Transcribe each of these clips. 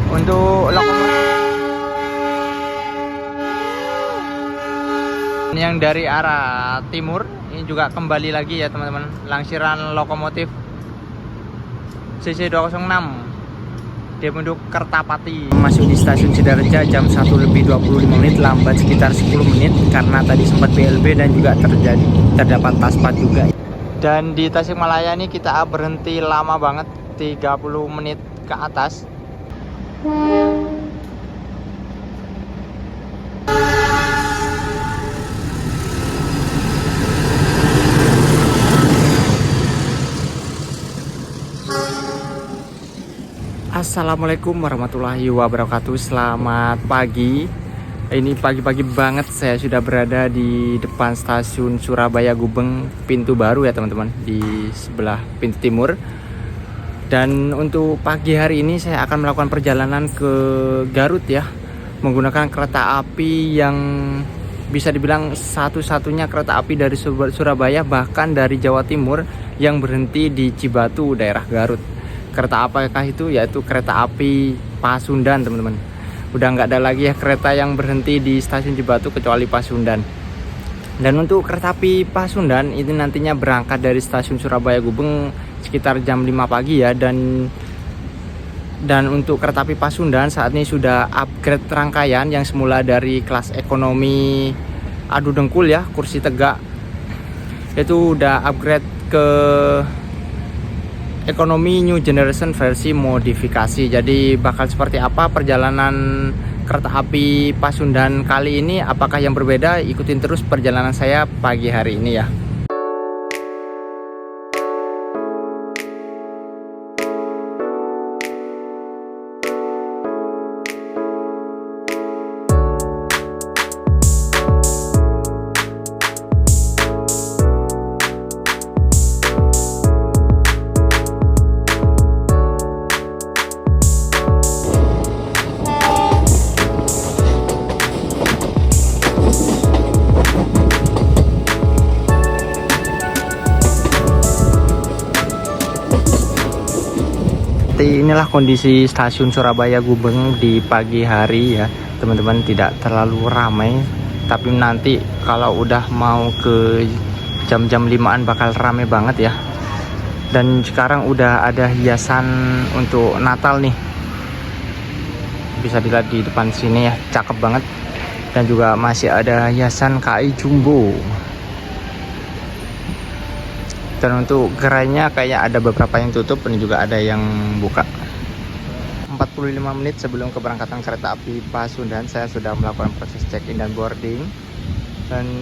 Untuk lokomotif yang dari arah timur ini juga kembali lagi ya teman-teman, langsiran lokomotif CC206 dia penduduk Kertapati masuk di stasiun Sidareja jam 1:25, lambat sekitar 10 menit karena tadi sempat BLB dan juga terdapat taspat juga. Dan di Tasikmalaya ini kita berhenti lama banget, 30 menit ke atas. Assalamualaikum warahmatullahi wabarakatuh. Selamat pagi. Ini pagi-pagi banget saya sudah berada di depan stasiun Surabaya Gubeng pintu baru ya teman-teman, di sebelah pintu timur. Dan untuk pagi hari ini saya akan melakukan perjalanan ke Garut ya, menggunakan kereta api yang bisa dibilang satu-satunya kereta api dari Surabaya bahkan dari Jawa Timur yang berhenti di Cibatu daerah Garut. Kereta apakah itu? Yaitu kereta api Pasundan teman-teman. Udah nggak ada lagi ya kereta yang berhenti di stasiun Cibatu kecuali Pasundan. Dan untuk kereta api Pasundan ini nantinya berangkat dari stasiun Surabaya Gubeng sekitar jam 5 pagi ya. Dan untuk kereta api Pasundan saat ini sudah upgrade rangkaian yang semula dari kelas ekonomi adu dengkul ya, kursi tegak, itu udah upgrade ke ekonomi new generation versi modifikasi. Jadi bakal seperti apa perjalanan kereta api Pasundan kali ini? Apakah yang berbeda? Ikutin terus perjalanan saya pagi hari ini ya. Inilah kondisi stasiun Surabaya Gubeng di pagi hari ya teman-teman, tidak terlalu ramai, tapi nanti kalau udah mau ke jam-jam 5-an bakal ramai banget ya. Dan sekarang udah ada hiasan untuk Natal nih, bisa dilihat di depan sini ya, cakep banget. Dan juga masih ada hiasan KAI Jumbo. Dan untuk gerainya kayak ada beberapa yang tutup, ini juga ada yang buka. 45 menit sebelum keberangkatan kereta api Pasundan saya sudah melakukan proses check-in dan boarding.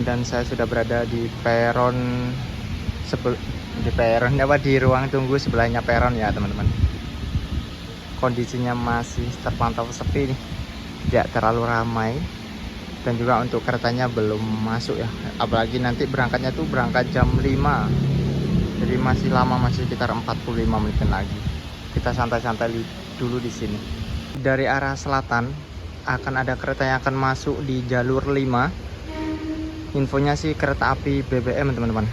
Dan saya sudah berada di peron di ruang tunggu sebelahnya peron ya teman-teman. Kondisinya masih terpantau sepi nih, tidak terlalu ramai. Dan juga untuk keretanya belum masuk ya, apalagi nanti berangkatnya tuh berangkat jam 5. Jadi masih lama, masih sekitar 45 menit lagi. Kita santai-santai dulu di sini. Dari arah selatan akan ada kereta yang akan masuk di jalur 5. Infonya sih kereta api BBM teman-teman.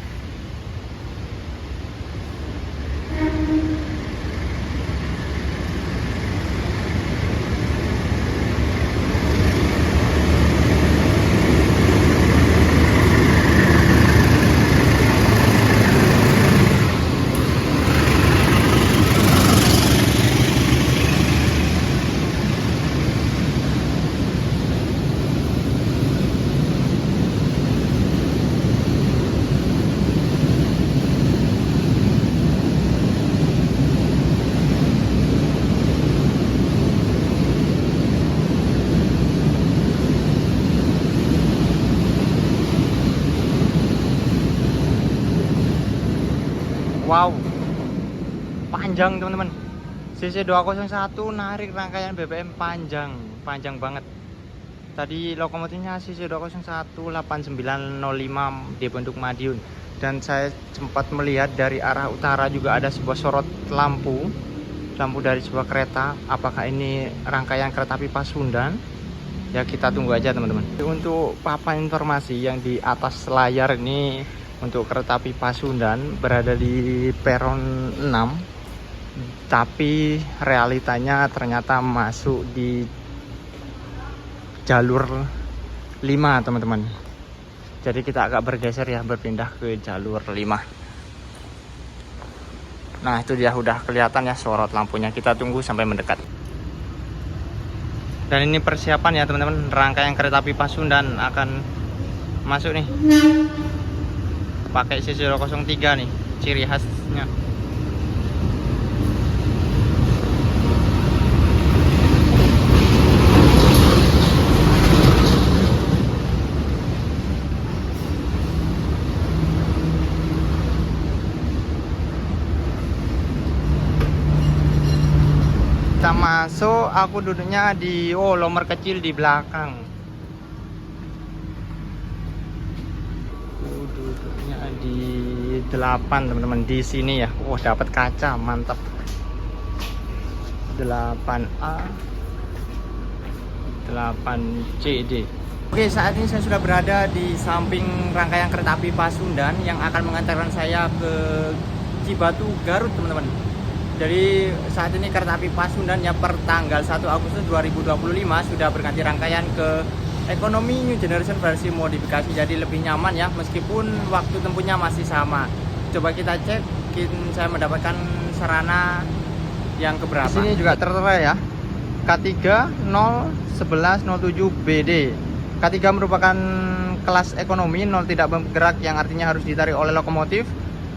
Wow, panjang teman-teman. CC201 narik rangkaian BBM panjang banget. Tadi lokomotifnya CC201 8905 di Pondok Madiun. Dan saya sempat melihat dari arah utara juga ada sebuah sorot lampu dari sebuah kereta. Apakah ini rangkaian kereta api Pasundan? Ya kita tunggu aja teman-teman. Untuk papan informasi yang di atas layar ini, untuk kereta api Pasundan berada di peron 6 Tapi realitanya ternyata masuk di jalur 5 teman-teman. Jadi kita agak bergeser ya, berpindah ke jalur 5. Nah itu dia udah kelihatan ya sorot lampunya. Kita tunggu sampai mendekat. Dan ini persiapan ya teman-teman, rangkaian kereta api Pasundan akan masuk nih. Pakai C003 nih, ciri khasnya. Kita masuk, aku duduknya di nomor kecil di belakang. Duduknya di 8 teman-teman, di sini ya. Dapat kaca, mantap. 8A 8CD. Oke, saat ini saya sudah berada di samping rangkaian kereta api Pasundan yang akan mengantarkan saya ke Cibatu, Garut teman-teman. Jadi saat ini kereta api Pasundan ya per tanggal 1 Agustus 2025 sudah berganti rangkaian ke ekonomi New Generation versi modifikasi, jadi lebih nyaman ya, meskipun waktu tempuhnya masih sama. Coba kita cek, saya mendapatkan sarana yang keberapa. Di sini juga tertera ya, K3 01107 BD. K3 merupakan kelas ekonomi, 0 tidak bergerak yang artinya harus ditarik oleh lokomotif.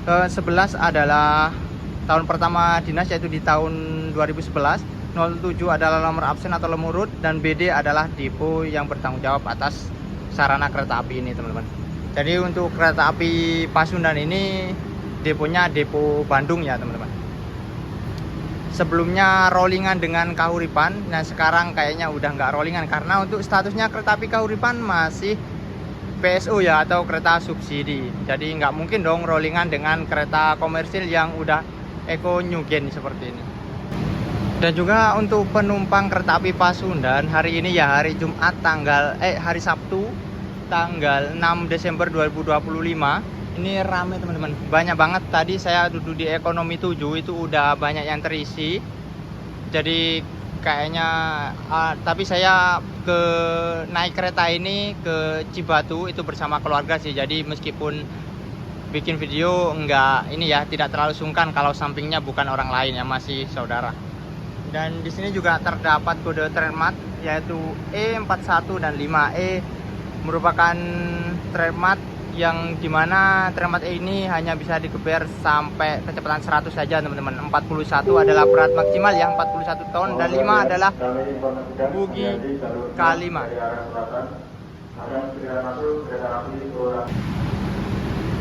Ke-11 adalah tahun pertama dinas, yaitu di tahun 2011. 07 adalah nomor absen atau nomor urut, dan BD adalah depo yang bertanggung jawab atas sarana kereta api ini teman-teman. Jadi untuk kereta api Pasundan ini deponya depo Bandung ya teman-teman. Sebelumnya rollingan dengan Kahuripan, nah sekarang kayaknya udah nggak rollingan karena untuk statusnya kereta api Kahuripan masih PSO ya, atau kereta subsidi. Jadi nggak mungkin dong rollingan dengan kereta komersil yang udah Eko New Gen seperti ini. Dan juga untuk penumpang kereta api Pasundan hari ini ya, hari Jumat hari Sabtu tanggal 6 Desember 2025 ini rame teman-teman, banyak banget. Tadi saya duduk di ekonomi 7 itu udah banyak yang terisi. Jadi kayaknya tapi saya naik kereta ini ke Cibatu itu bersama keluarga sih. Jadi meskipun bikin video tidak terlalu sungkan kalau sampingnya bukan orang lain ya, masih saudara. Dan di sini juga terdapat kode trademark yaitu E41 dan 5E, merupakan trademark yang dimana trademark E ini hanya bisa digeber sampai kecepatan 100 saja teman-teman. 41 adalah berat maksimal ya, 41 ton, dan 5 adalah bugi K5.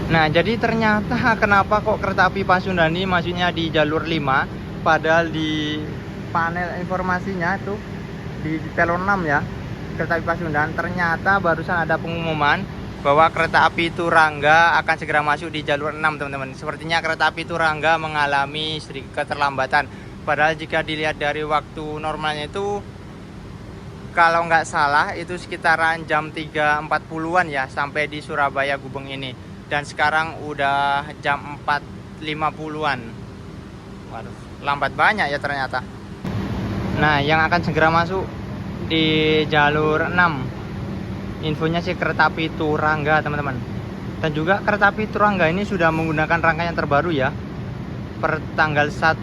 Nah jadi ternyata kenapa kok kereta api Pasundan ini maksudnya di jalur 5, padahal di panel informasinya itu di telon 6 ya, kereta api Pasundan, ternyata barusan ada pengumuman bahwa kereta api Turangga akan segera masuk di jalur 6 teman-teman. Sepertinya kereta api Turangga mengalami sedikit keterlambatan, padahal jika dilihat dari waktu normalnya itu kalau nggak salah itu sekitaran jam 3.40-an ya sampai di Surabaya Gubeng ini. Dan sekarang udah jam 4.50-an. Waduh, lambat banyak ya ternyata. Nah, yang akan segera masuk di jalur 6 infonya sih kereta api Turangga teman-teman. Dan juga kereta api Turangga ini sudah menggunakan rangkaian terbaru ya. Per tanggal 1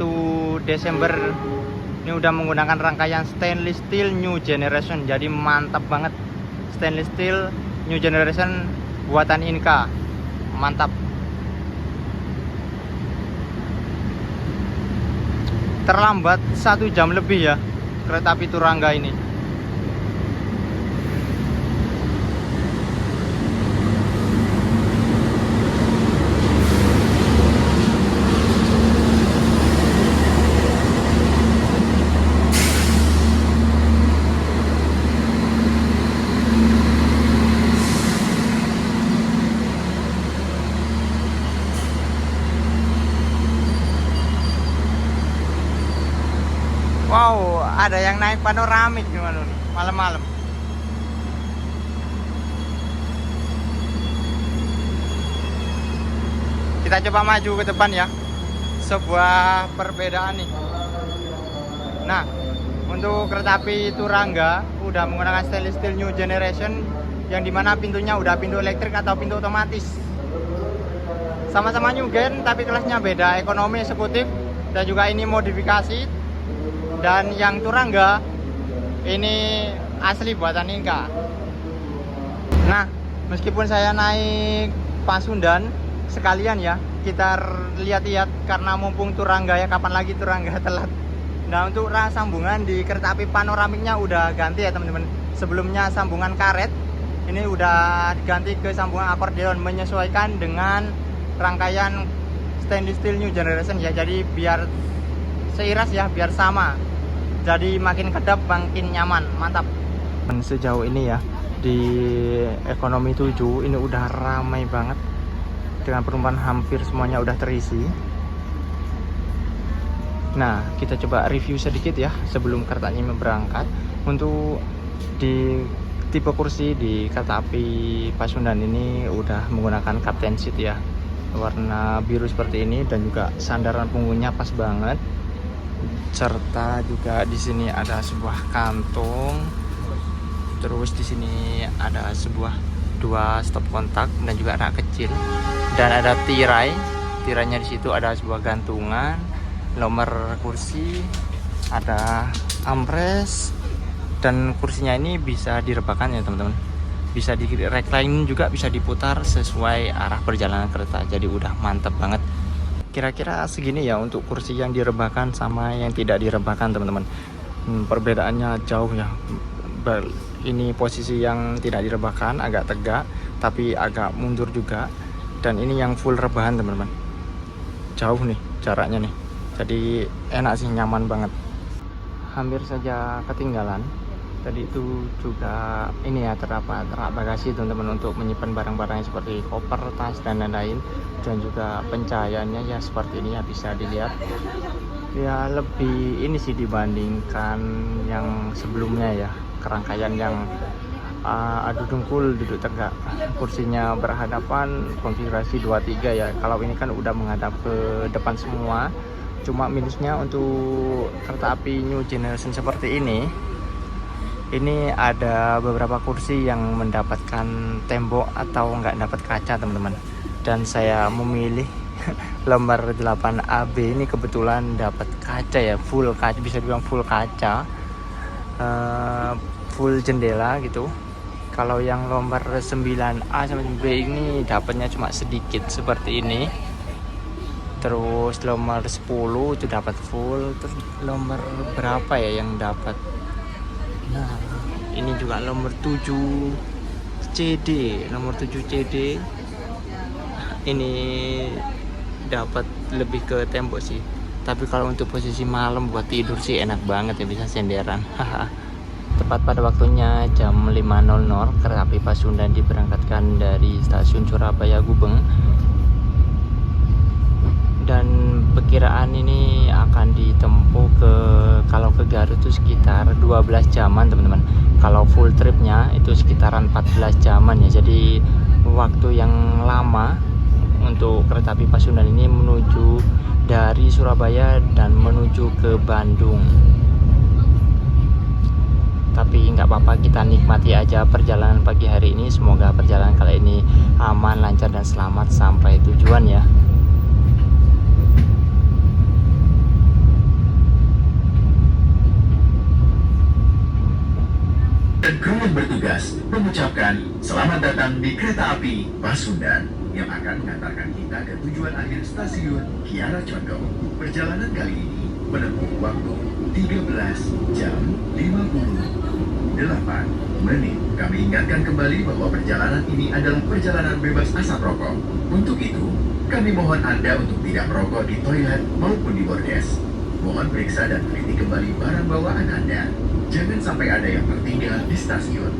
Desember ini udah menggunakan rangkaian stainless steel New Generation. Jadi mantap banget. Stainless steel New Generation buatan Inka. Mantap. Terlambat 1 jam lebih ya kereta api Turangga ini. Wow, ada yang naik panoramik gimana nih malam-malam. Kita coba maju ke depan ya. sebuah perbedaan nih. Nah, untuk kereta api Turangga udah menggunakan stainless steel new generation, yang dimana pintunya udah pintu elektrik atau pintu otomatis. Sama-sama new gen tapi kelasnya beda, ekonomi, eksekutif, dan juga ini modifikasi. Dan yang Turangga ini asli buatan Inka. Nah, meskipun saya naik Pasundan, sekalian ya kita lihat-lihat karena mumpung Turangga ya, kapan lagi Turangga telat. Nah, untuk sambungan di kereta api panoramiknya udah ganti ya teman-teman. Sebelumnya sambungan karet, ini udah diganti ke sambungan akordeon menyesuaikan dengan rangkaian stainless steel new generation ya. Jadi biar seiras ya, biar sama. Jadi makin kedap, makin nyaman, mantap. Sejauh ini ya di ekonomi 7 ini udah ramai banget dengan penumpang, hampir semuanya udah terisi. Nah, kita coba review sedikit ya sebelum keretanya berangkat. Untuk di tipe kursi di kereta api Pasundan ini udah menggunakan captain seat ya, warna biru seperti ini, dan juga sandaran punggungnya pas banget. Serta juga di sini ada sebuah kantung. Terus di sini ada dua stop kontak dan juga rak kecil, dan ada tirai. Tirainya di situ ada sebuah gantungan, nomor kursi, ada ampres, dan kursinya ini bisa direbahkan ya teman-teman. Bisa di recline juga, bisa diputar sesuai arah perjalanan kereta. Jadi udah mantep banget. Kira-kira segini ya untuk kursi yang direbahkan sama yang tidak direbahkan teman-teman. Perbedaannya jauh ya. Ini posisi yang tidak direbahkan agak tegak tapi agak mundur juga, dan ini yang full rebahan teman-teman. Jauh nih jaraknya nih, jadi enak sih, nyaman banget. Hampir saja ketinggalan tadi itu juga ini ya, terdapat rak bagasi teman-teman untuk menyimpan barang-barangnya seperti koper, tas, dan lain-lain. Dan juga pencahayaannya ya seperti ini ya, bisa dilihat ya, lebih ini sih dibandingkan yang sebelumnya ya. Kerangkaian yang adu dengkul, duduk tegak, kursinya berhadapan, konfigurasi 23 ya. Kalau ini kan udah menghadap ke depan semua. Cuma minusnya untuk kereta api new generation seperti ini ada beberapa kursi yang mendapatkan tembok atau nggak dapat kaca teman-teman. Dan saya memilih lembar 8AB ini kebetulan dapat kaca ya, full kaca, bisa dibilang full kaca, full jendela gitu. Kalau yang nomor 9A sampai 9B ini dapatnya cuma sedikit seperti ini. Terus nomor 10 itu dapat full. Terus nomor berapa ya yang dapat? Nah, ini juga nomor 7 CD, nomor 7 CD ini dapat lebih ke tembok sih. Tapi kalau untuk posisi malam buat tidur sih enak banget ya, bisa senderan. Tepat pada waktunya jam 5.00 kereta api Pasundan diberangkatkan dari stasiun Surabaya Gubeng. Dan perkiraan ini akan ditempuh kalau ke Garut itu sekitar 12 jaman teman-teman. Kalau full tripnya itu sekitaran 14 jaman ya. Jadi waktu yang lama untuk kereta api Pasundan ini menuju dari Surabaya dan menuju ke Bandung. Tapi nggak apa-apa, kita nikmati aja perjalanan pagi hari ini. Semoga perjalanan kali ini aman, lancar, dan selamat sampai tujuan ya. Dan kru yang bertugas mengucapkan selamat datang di kereta api Pasundan yang akan mengantarkan kita ke tujuan akhir stasiun Kiara Condong. Perjalanan kali ini menempuh waktu 13 jam 58 menit. Kami ingatkan kembali bahwa perjalanan ini adalah perjalanan bebas asap rokok. Untuk itu, kami mohon Anda untuk tidak merokok di toilet maupun di bordes. Mohon periksa dan teliti kembali barang bawaan Anda. Jangan sampai ada yang tertinggal di stasiun.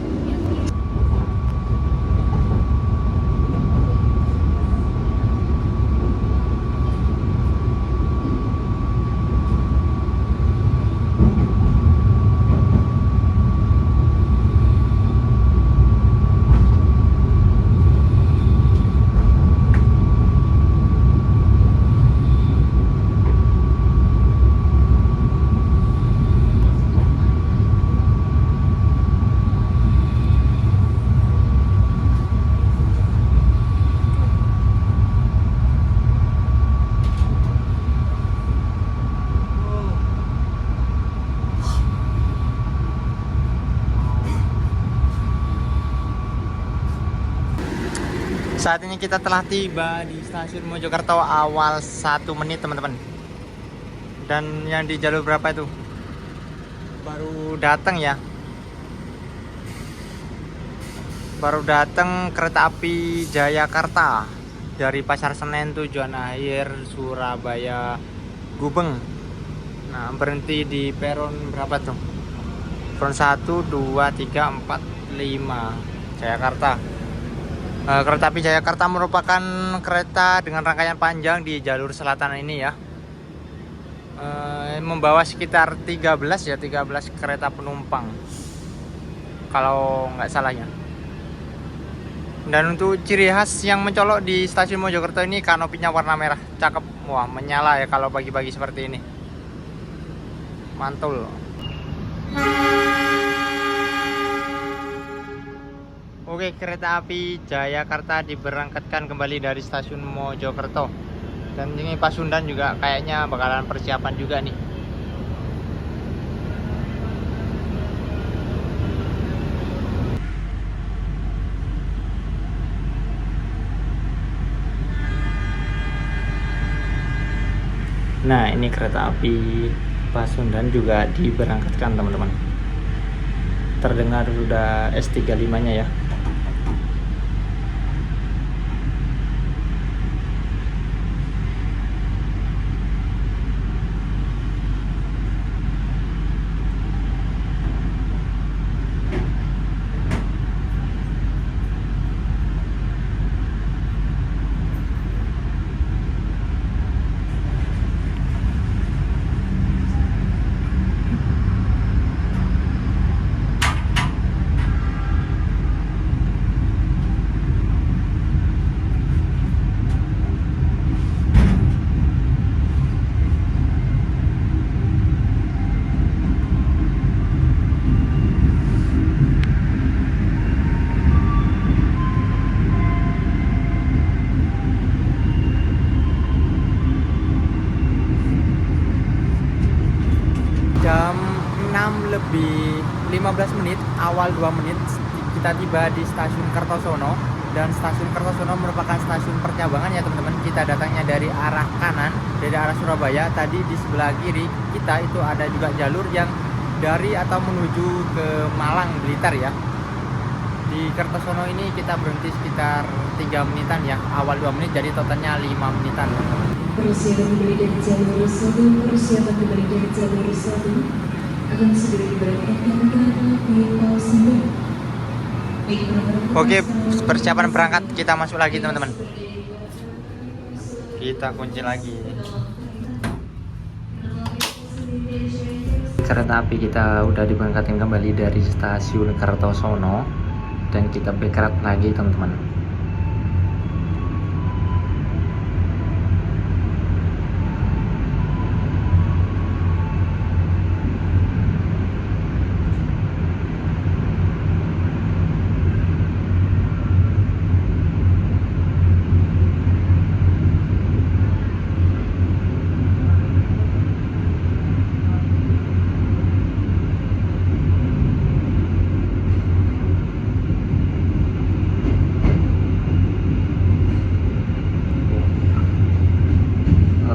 Saat ini kita telah tiba di stasiun Mojokerto awal 1 menit teman-teman. Dan yang di jalur berapa itu? Baru datang ya. Baru datang kereta api Jayakarta dari Pasar Senen tujuan akhir Surabaya Gubeng. Nah, berhenti di peron berapa tuh? Peron 1, 2, 3, 4, 5 Jayakarta. Kereta api Jayakarta merupakan kereta dengan rangkaian panjang di jalur selatan ini ya. Membawa sekitar 13 kereta penumpang kalau nggak salah ya. Dan untuk ciri khas yang mencolok di stasiun Mojokerto ini kanopinya warna merah, cakep. Wah, menyala ya kalau pagi-pagi seperti ini. Mantul. Oke, kereta api Jayakarta diberangkatkan kembali dari stasiun Mojokerto. Dan ini Pasundan juga kayaknya bakalan persiapan juga nih. Nah, ini kereta api Pasundan juga diberangkatkan teman-teman. Terdengar sudah S35-nya ya. Jam 6:15 awal 2 menit kita tiba di stasiun Kertosono. Dan stasiun Kertosono merupakan stasiun percabangan ya teman-teman. Kita datangnya dari arah kanan, dari arah Surabaya. Tadi di sebelah kiri kita itu ada juga jalur yang dari atau menuju ke Malang, Blitar ya. Di Kertosono ini kita berhenti sekitar 3 menitan ya, awal 2 menit, jadi totalnya 5 menitan. Persiapan kembali dari jalur 1, persiapan kembali dari jalur 1 akan segera diberangkatkan ke arah Senen. Oke, persiapan berangkat, kita masuk lagi teman-teman. Kita kunci lagi. Kereta api kita udah diberangkatkan kembali dari stasiun Kertosono dan kita bergerak lagi teman-teman.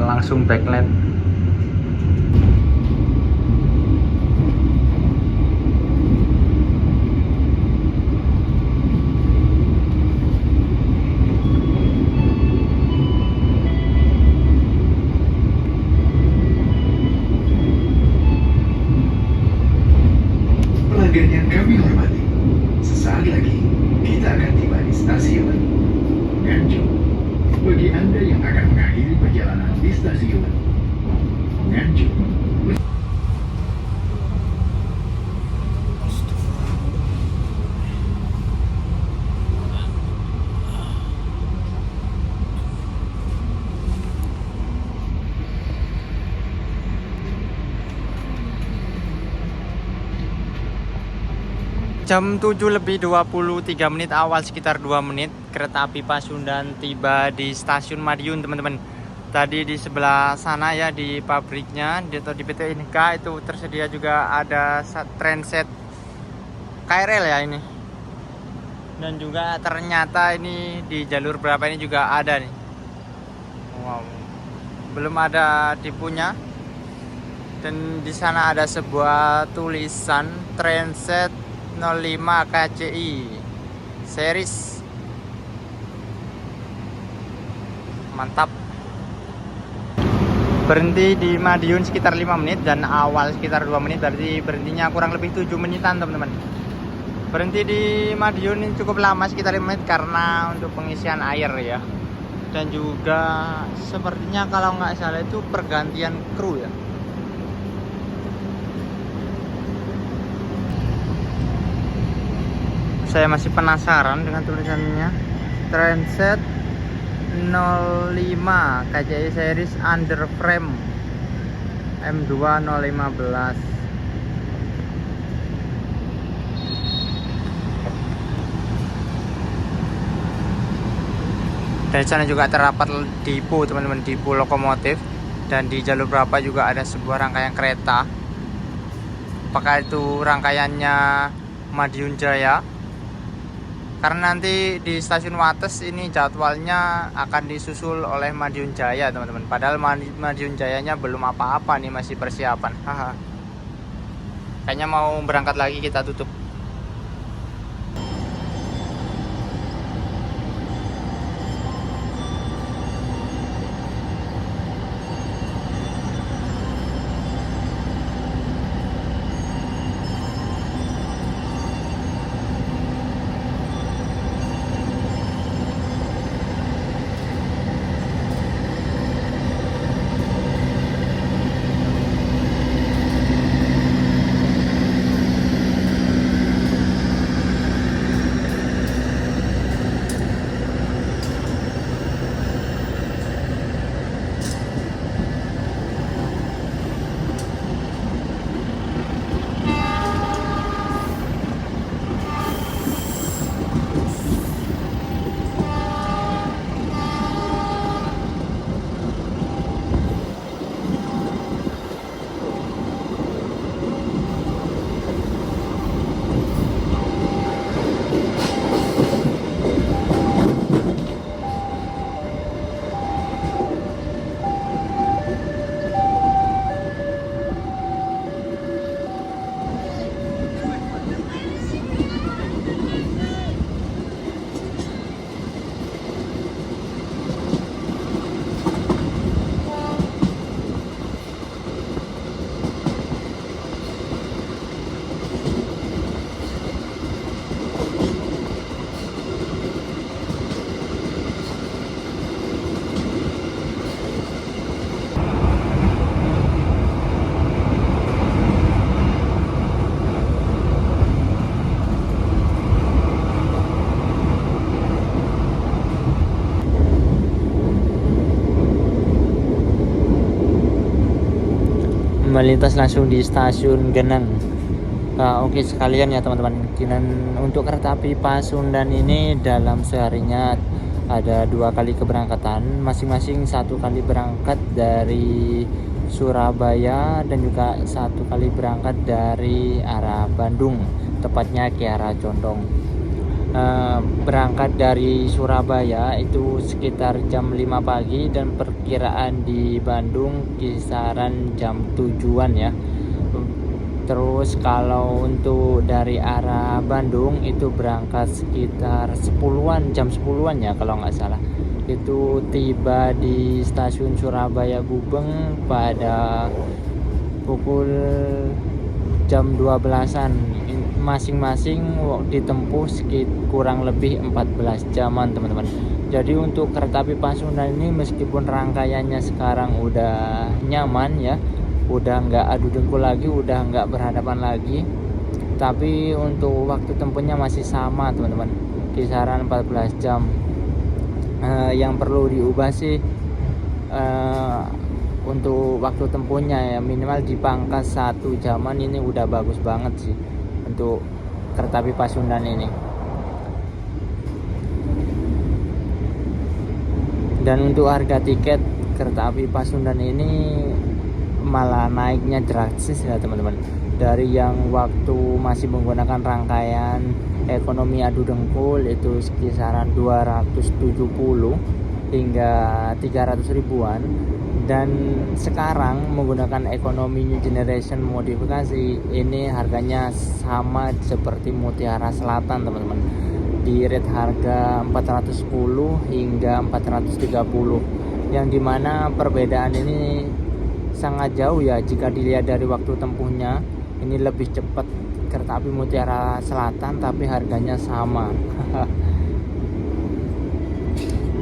Langsung backlight. Pelanggan yang kami hormati, sesaat lagi kita akan tiba di stasiun Nganjuk. Bagi Anda yang akan mengakhiri perjalanan di stasiun Nganjuk, Jam 7:23 awal sekitar 2 menit kereta api Pasundan tiba di stasiun Madiun teman-teman. Tadi di sebelah sana ya, di pabriknya atau di PT Inka itu tersedia juga ada transit KRL ya ini. Dan juga ternyata ini di jalur berapa ini juga ada nih. Wow. Belum ada tipunya. Dan di sana ada sebuah tulisan Transit 05 KCI series. Mantap. Berhenti di Madiun sekitar 5 menit dan awal sekitar 2 menit, berarti berhentinya kurang lebih 7 menitan teman-teman. Berhenti di Madiun ini cukup lama sekitar 5 menit karena untuk pengisian air ya. Dan juga sepertinya kalau nggak salah itu pergantian kru ya. Saya masih penasaran dengan tulisannya Transit 05 KCI series under frame M2 015. Dan di sana juga terdapat depo teman-teman, depo lokomotif. Dan di jalur berapa juga ada sebuah rangkaian kereta. Apakah itu rangkaiannya Madiun Jaya? Karena nanti di stasiun Wates ini jadwalnya akan disusul oleh Madiun Jaya teman-teman. Padahal Madiun Jayanya belum apa-apa nih, masih persiapan. Haha. Kayaknya mau berangkat lagi, kita tutup. Melintas langsung di stasiun Geneng. Oke sekalian ya teman-teman. Dan untuk kereta api Pasundan ini dalam seharinya ada 2 kali keberangkatan, masing-masing 1 kali berangkat dari Surabaya dan juga 1 kali berangkat dari arah Bandung, tepatnya ke arah Condong. Berangkat dari Surabaya itu sekitar jam 5 pagi dan perkiraan di Bandung kisaran jam 7-an ya. Terus kalau untuk dari arah Bandung itu berangkat sekitar 10-an, jam 10-an ya kalau nggak salah. Itu tiba di stasiun Surabaya Gubeng pada pukul jam 12-an. Masing-masing ditempuh kurang lebih 14 jaman teman-teman. Jadi untuk kereta api Pasundan ini meskipun rangkaiannya sekarang udah nyaman ya, udah nggak adu dengkul lagi, udah nggak berhadapan lagi, tapi untuk waktu tempuhnya masih sama teman-teman, kisaran 14 jam. Yang perlu diubah sih untuk waktu tempuhnya ya, minimal dipangkas 1 jaman, ini udah bagus banget sih untuk kereta api Pasundan ini. Dan untuk harga tiket kereta api Pasundan ini malah naiknya drastis ya teman-teman. Dari yang waktu masih menggunakan rangkaian ekonomi adu dengkul itu sekisaran 270 hingga 300 ribuan, dan sekarang menggunakan ekonomi new generation modifikasi ini harganya sama seperti Mutiara Selatan teman-teman, di rate harga 410 hingga 430, yang dimana perbedaan ini sangat jauh ya jika dilihat dari waktu tempuhnya. Ini lebih cepat kereta api Mutiara Selatan tapi harganya sama.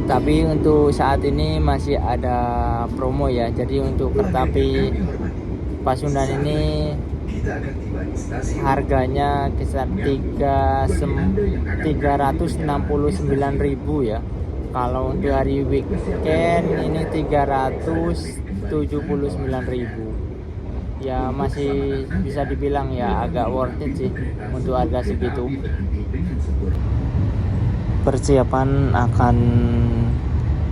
Tapi untuk saat ini masih ada promo ya. Jadi untuk kereta api Pasundan ini harganya kisar 369.000 ya. Kalau untuk hari weekend ini 379.000. Ya masih bisa dibilang ya agak worth it sih untuk harga segitu. Persiapan akan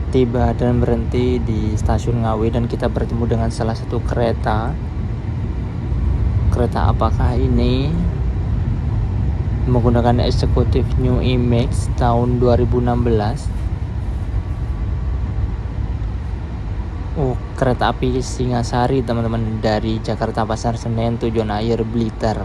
tiba dan berhenti di stasiun Ngawi, dan kita bertemu dengan salah satu kereta. Kereta apakah ini? Menggunakan eksekutif New Image tahun 2016. Oh, kereta api Singasari teman-teman, dari Jakarta Pasar Senen tujuan akhir Blitar.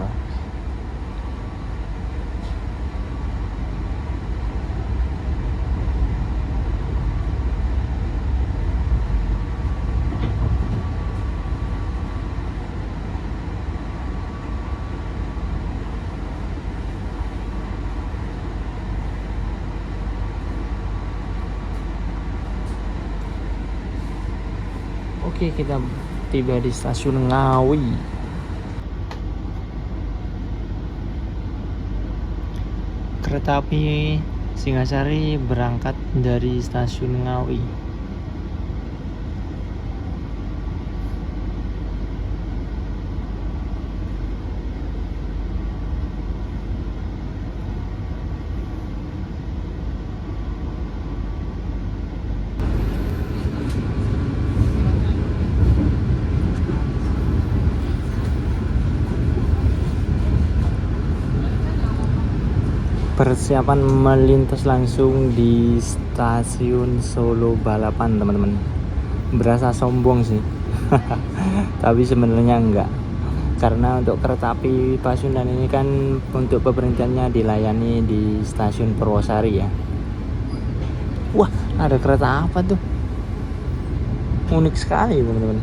Oke, kita tiba di stasiun Ngawi. Kereta api Singasari berangkat dari stasiun Ngawi. Persiapan melintas langsung di stasiun Solo Balapan teman-teman. Berasa sombong sih tapi sebenarnya enggak, karena untuk kereta api Pasundan ini kan untuk pemberhentiannya dilayani di stasiun Purwosari ya. Wah, ada kereta apa tuh, unik sekali teman-teman.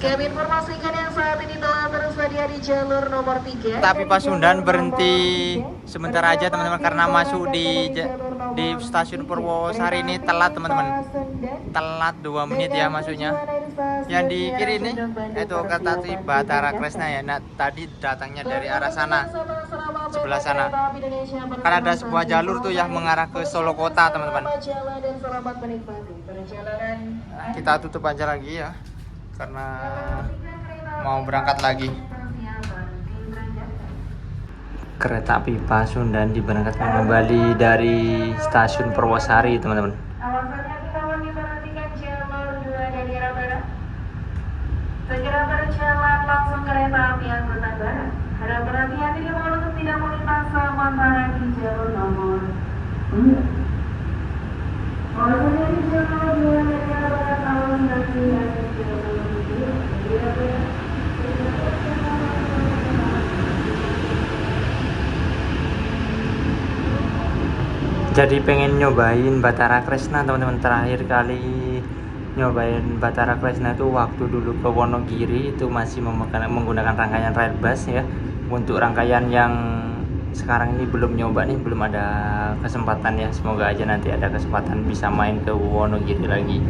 Kami informasikan yang saat ini telah tersedia di jalur nomor 3. Tapi Pasundan berhenti sebentar aja teman-teman, karena masuk di stasiun Purwosari ini telat teman-teman. Telat 2 menit ya masuknya. Yang di kiri ini itu kereta api Batara Kresna ya. Nah, tadi datangnya dari arah sana, sebelah sana. Kan ada sebuah jalur tuh yang mengarah ke Solo Kota teman-teman. Kita tutup aja lagi ya, karena mau berangkat lagi. Kereta api Pasundan diberangkatkan kembali dari stasiun Purwosari teman-teman. Alasannya kita memperhatikan jalur 2 dari arah barat. Segera berjalan langsung kereta api angkutan barat. Harap perhatian dimohon untuk tidak melintas sementara di jalur nomor 2. Alasannya di jalur 2 dari arah barat awal dari jalur 2 dari arah barat. Jadi pengen nyobain Bahtara Kresna teman-teman. Terakhir kali nyobain Bahtara Kresna itu waktu dulu ke Wonogiri, itu masih menggunakan rangkaian rail bus ya. Untuk rangkaian yang sekarang ini belum nyoba nih, belum ada kesempatan ya. Semoga aja nanti ada kesempatan bisa main ke Wonogiri lagi.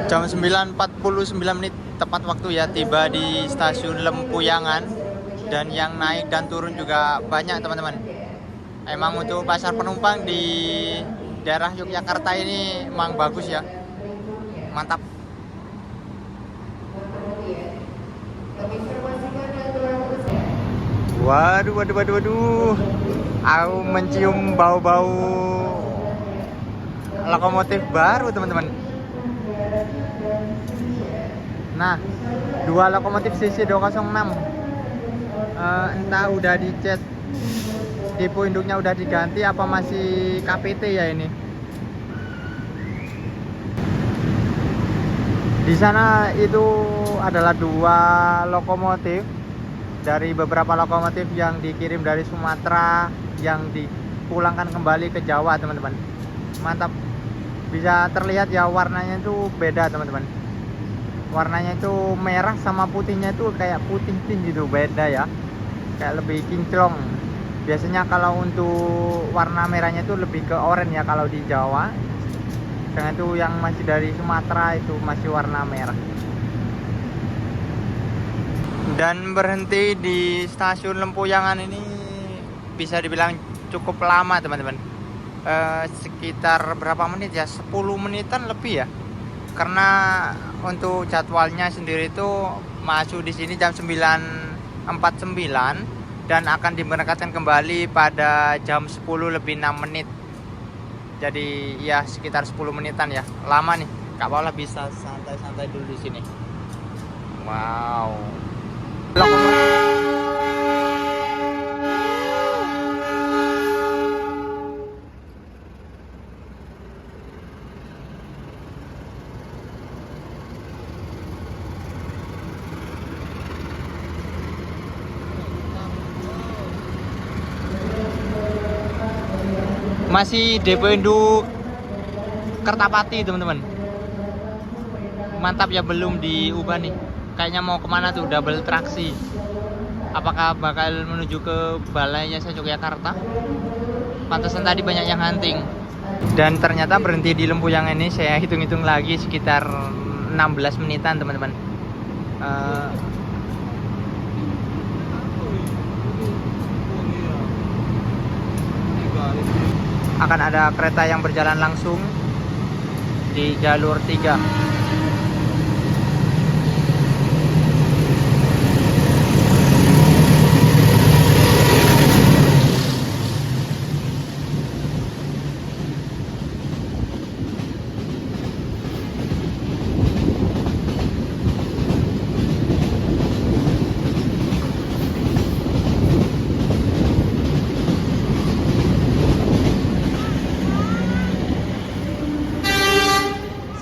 Jam 9.49 menit tepat waktu ya, tiba di stasiun Lempuyangan. Dan yang naik dan turun juga banyak teman-teman. Emang untuk pasar penumpang di daerah Yogyakarta ini emang bagus ya, mantap. Waduh, aku mencium bau-bau lokomotif baru teman-teman. Nah, 2 lokomotif CC 206, entah udah dicet, tipe induknya udah diganti apa masih KPT ya ini. Di sana itu adalah 2 lokomotif dari beberapa lokomotif yang dikirim dari Sumatera yang dipulangkan kembali ke Jawa teman-teman. Mantap, bisa terlihat ya warnanya itu beda teman-teman. Warnanya itu merah sama putihnya itu kayak putih-putih gitu, beda ya, kayak lebih kinclong. Biasanya kalau untuk warna merahnya itu lebih ke oranye ya kalau di Jawa. Dengan itu yang masih dari Sumatera itu masih warna merah. Dan berhenti di stasiun Lempuyangan ini bisa dibilang cukup lama teman-teman. Sekitar berapa menit ya, 10 menitan lebih ya. Karena untuk jadwalnya sendiri itu masuk di sini jam 9.49 dan akan diberangkatkan kembali pada jam 10:06. Jadi ya sekitar 10 menitan ya. Lama nih. Kak Paula bisa santai-santai dulu di sini. Wow. Masih depo induk Kertapati teman-teman. Mantap ya, belum diubah nih. Kayaknya mau kemana tuh, double traksi. Apakah bakal menuju ke balainya Yogyakarta? Pantesan tadi banyak yang hunting. Dan ternyata berhenti di Lempuyangan ini, saya hitung-hitung lagi sekitar 16 menitan teman-teman. Akan ada kereta yang berjalan langsung di jalur 3.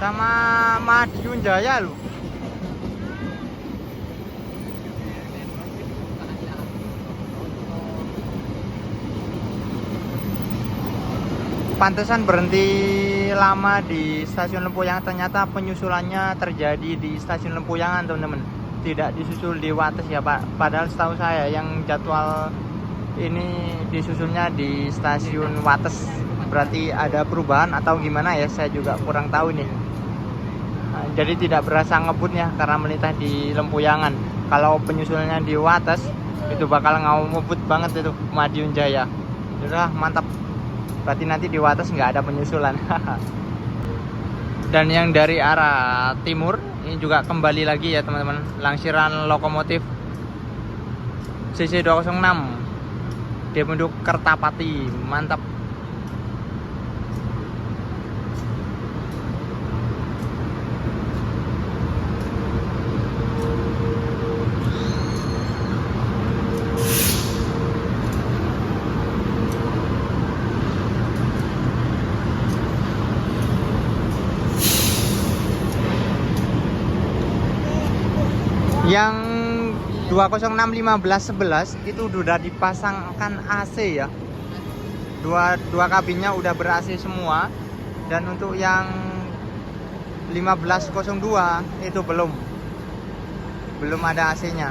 Sama Madiun Jaya loh. Pantesan berhenti lama di stasiun Lempuyangan, ternyata penyusulannya terjadi di stasiun Lempuyangan teman-teman, tidak disusul di Wates ya Pak. Padahal setahu saya yang jadwal ini disusunnya di stasiun Wates. Berarti ada perubahan atau gimana ya, saya juga kurang tahu nih. Jadi tidak berasa ngebutnya karena melintas di Lempuyangan. Kalau penyusulannya di Wates itu bakal ngebut banget itu Madiun Jaya. Udah mantap. Berarti nanti di Wates nggak ada penyusulan. Dan yang dari arah timur ini juga kembali lagi ya teman-teman, langsiran lokomotif CC206 dia penduduk Kertapati, mantap. Yang 2061511 itu udah dipasangkan AC ya. Dua kabinnya udah ber-AC semua. Dan untuk yang 1502 itu belum ada AC-nya.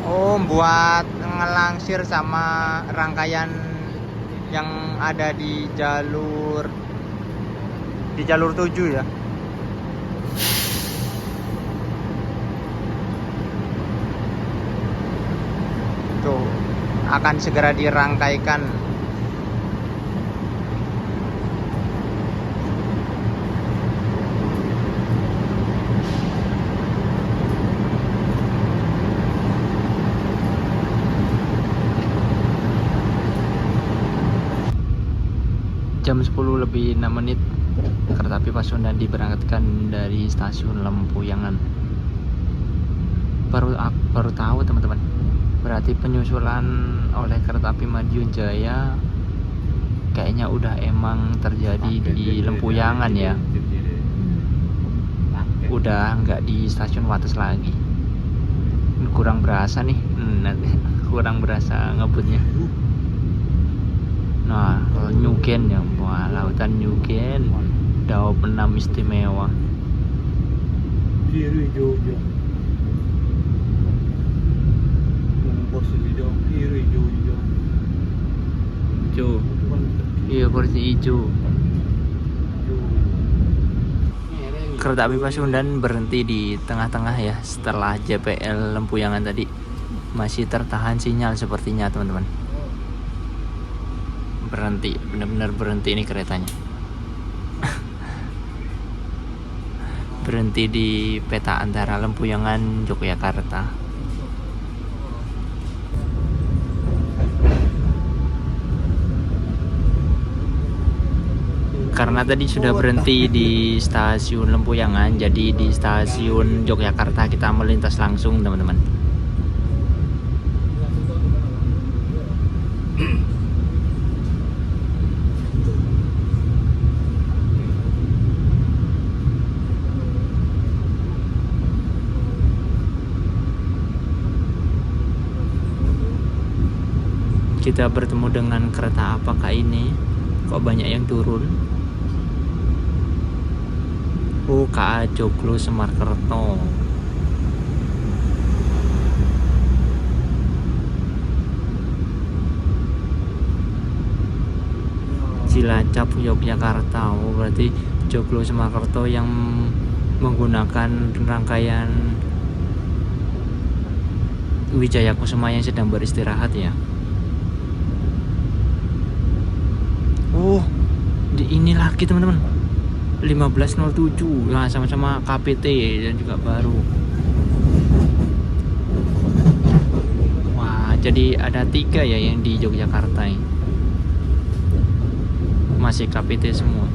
Oh, buat ngelangsir sama rangkaian yang ada di jalur 7 ya. Tuh, akan segera dirangkaikan. Jam 10:06 kereta api Pasundan diberangkatkan dari stasiun Lempuyangan. Baru tahu teman-teman. Berarti penyusulan oleh kereta api Madiun Jaya kayaknya udah emang terjadi di Lempuyangan ya. Udah nggak di stasiun Wates lagi. Kurang berasa nih, kurang berasa ngebutnya. Nah, Nyugen ya, wah, lautan Nyugen, Daop 6 istimewa. Biru hijau hijau. Posisi hijau, biru hijau hijau. Hijau. Iya, kursi hijau. Kereta api Pasundan berhenti di tengah-tengah ya setelah JPL Lempuyangan tadi. Masih tertahan sinyal sepertinya teman-teman. Berhenti, benar-benar berhenti ini keretanya. Berhenti di peta antara Lempuyangan Yogyakarta. Karena tadi sudah berhenti di stasiun Lempuyangan, jadi di stasiun Yogyakarta kita melintas langsung teman-teman. Kita bertemu dengan kereta apakah ini? Kok banyak yang turun? Oh, KA Joglo Semarkerto. Cilacap Yogyakarta. Oh, berarti Joglo Semarkerto yang menggunakan rangkaian Wijaya Kusuma yang sedang beristirahat ya. Oh, ini lagi teman-teman, 1507, nah sama-sama KPT dan juga baru. Wah, jadi ada 3 ya yang di Yogyakarta ini. Masih KPT semua.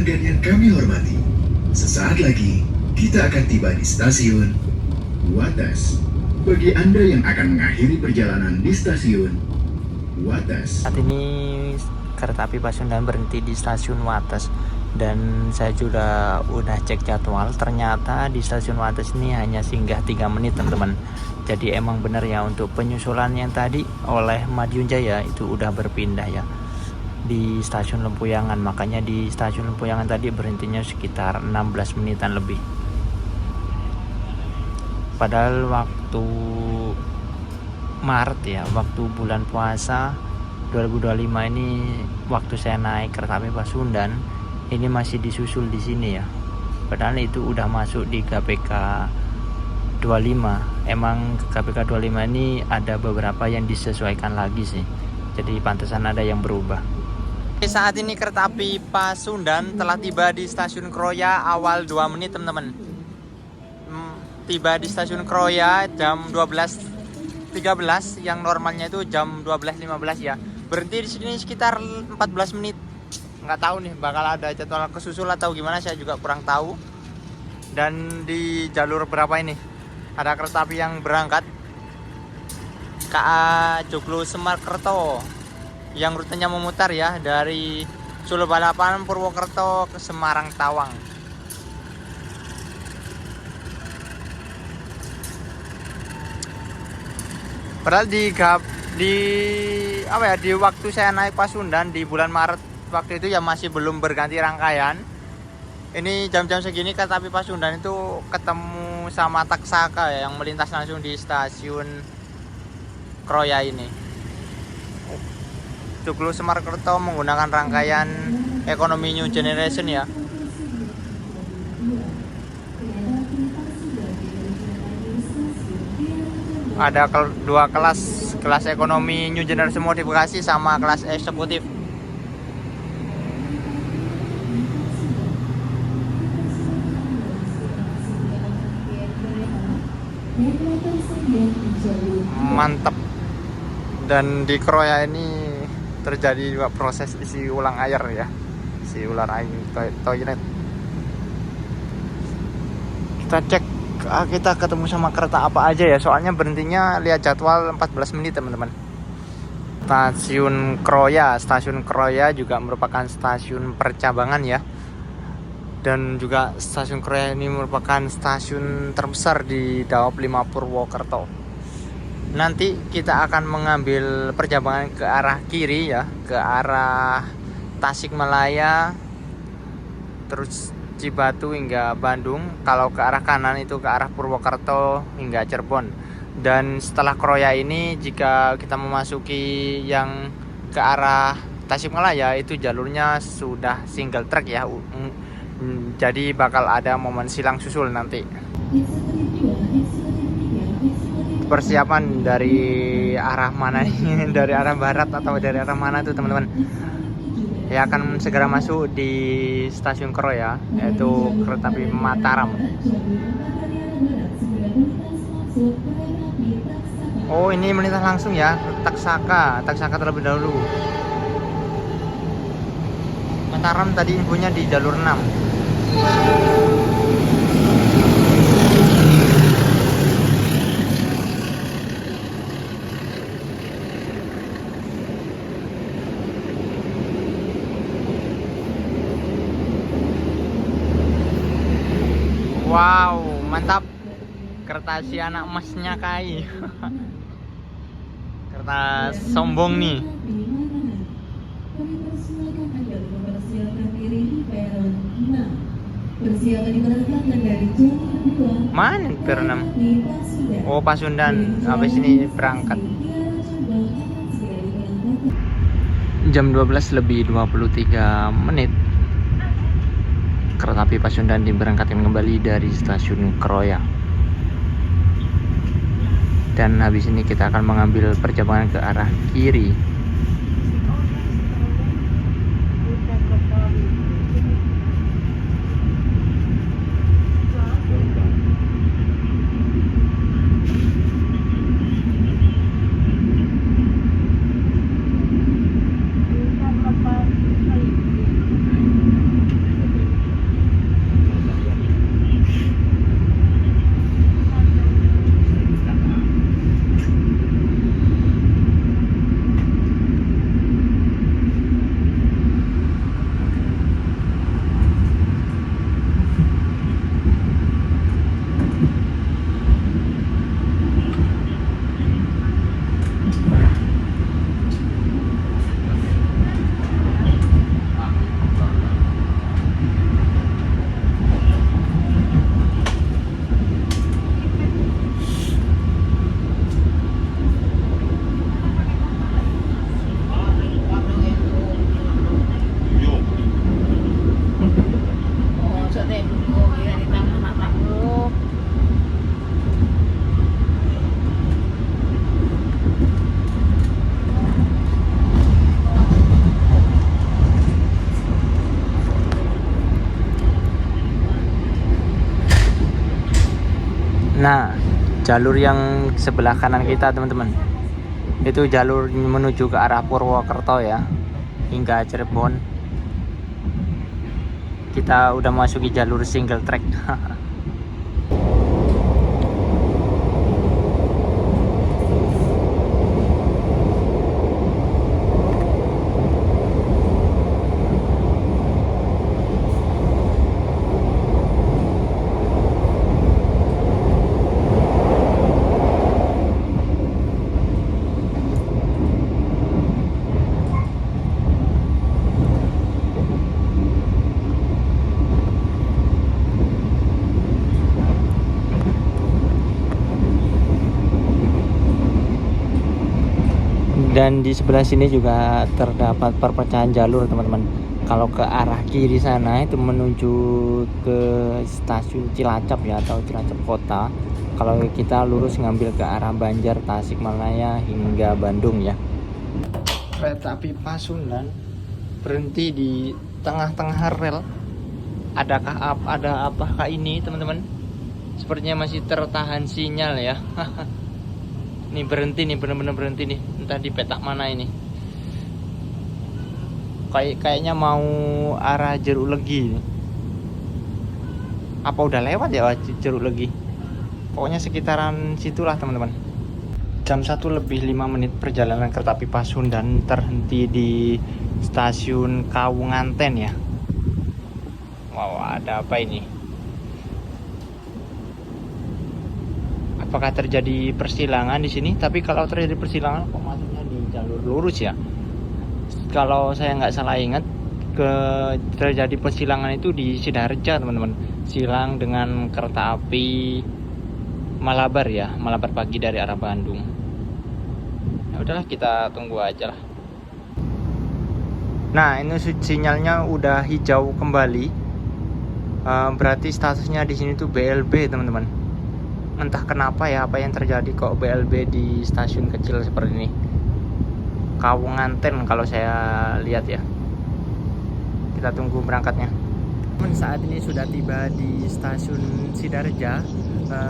pelanggan yang kami hormati, sesaat lagi kita akan tiba di stasiun Wates. Bagi Anda yang akan mengakhiri perjalanan di stasiun Wates. Saat ini kereta api Pasundan berhenti di stasiun Wates dan saya juga udah cek jadwal. Ternyata di stasiun Wates ini hanya singgah 3 menit teman-teman. Jadi emang benar ya, untuk penyusulan yang tadi oleh Madiun Jaya itu udah berpindah ya di stasiun Lempuyangan. Makanya di stasiun Lempuyangan tadi berhentinya sekitar 16 menitan lebih. Padahal waktu Maret ya, waktu bulan puasa 2025 ini, waktu saya naik kereta api Pasundan ini masih disusul di sini ya. Padahal itu udah masuk di KPK 25. Emang KPK 25 ini ada beberapa yang disesuaikan lagi sih. Jadi pantesan ada yang berubah. Saat ini kereta api Pasundan telah tiba di stasiun Kroya awal 2 menit teman-teman. Tiba di stasiun Kroya jam 12.13, yang normalnya itu jam 12.15 ya. Berhenti di sini sekitar 14 menit. Nggak tahu nih bakal ada jadwal kesusul atau gimana, saya juga kurang tahu. Dan di jalur berapa ini ada kereta api yang berangkat KA Joglo Semarkerto yang rutenya memutar ya dari Solo Balapan Purwokerto ke Semarang Tawang. Padahal di waktu saya naik Pasundan di bulan Maret waktu itu ya masih belum berganti rangkaian. Ini jam-jam segini kereta api Pasundan itu ketemu sama Taksaka ya, yang melintas langsung di stasiun Kroya ini. Joglo Semarkerto menggunakan rangkaian ekonomi New Generation ya. Ada dua kelas ekonomi New Generation modifikasi sama kelas eksekutif. Mantap. Dan di Kroya ini terjadi juga proses isi ulang air ya, isi ulang air toilet. Kita cek, kita ketemu sama kereta apa aja ya, soalnya berhentinya lihat jadwal 14 menit teman-teman. Stasiun Kroya juga merupakan stasiun percabangan ya, dan juga stasiun Kroya ini merupakan stasiun terbesar di Daop 5 Purwokerto. Nanti kita akan mengambil percabangan ke arah kiri ya, ke arah Tasikmalaya, terus Cibatu hingga Bandung. Kalau ke arah kanan itu ke arah Purwokerto hingga Cirebon. Dan setelah Kroya ini, jika kita memasuki yang ke arah Tasikmalaya, itu jalurnya sudah single track ya. Jadi bakal ada momen silang susul nanti. Persiapan dari arah mana ini? Dari arah barat atau dari arah mana tuh teman-teman? Ya akan segera masuk di stasiun Kroya, yaitu kereta api Mataram. Oh, ini melintas langsung ya, Taksaka terlebih dahulu. Mataram tadi infonya di jalur 6. Wow, mantap. Kereta si anak emasnya Kai. Kereta sombong nih. Mana peron 6? Oh, Pasundan. Habis ini berangkat. Jam 12:23 menit. Kereta api Pasundan diberangkatkan kembali dari stasiun Kroya. Dan habis ini kita akan mengambil percabangan ke arah kiri. jalur yang sebelah kanan kita teman-teman, itu jalur menuju ke arah Purwokerto ya, hingga Cirebon. Kita udah masuki jalur single track. Dan di sebelah sini juga terdapat perpecahan jalur teman-teman. Kalau ke arah kiri sana itu menuju ke stasiun Cilacap ya, atau Cilacap Kota. Kalau kita lurus ngambil ke arah Banjar, Tasikmalaya hingga Bandung ya. Kereta api Pasundan berhenti di tengah-tengah rel. Ada apakah ini teman-teman? Sepertinya masih tertahan sinyal ya. Nih berhenti nih, bener-bener berhenti nih. Entah di petak mana ini. Kayaknya mau arah Jeruk Legi. Apa udah lewat ya Jeruk Legi? Pokoknya sekitaran situlah teman-teman. Jam 1:05 perjalanan kereta api Pasundan terhenti di stasiun Kawunganten ya. Wow, ada apa ini? Apakah terjadi persilangan di sini? Tapi kalau terjadi persilangan kok masuknya di jalur lurus ya? Kalau saya nggak salah ingat, terjadi persilangan itu di Sidareja teman-teman. Silang dengan kereta api Malabar ya, Malabar pagi dari arah Bandung. Ya udahlah, kita tunggu aja lah. Nah, ini sinyalnya udah hijau kembali. Berarti statusnya di sini tuh BLB teman-teman. Entah kenapa ya, apa yang terjadi kok BLB di stasiun kecil seperti ini. Kawunganten kalau saya lihat ya. Kita tunggu berangkatnya. Saat ini sudah tiba di stasiun Sidareja.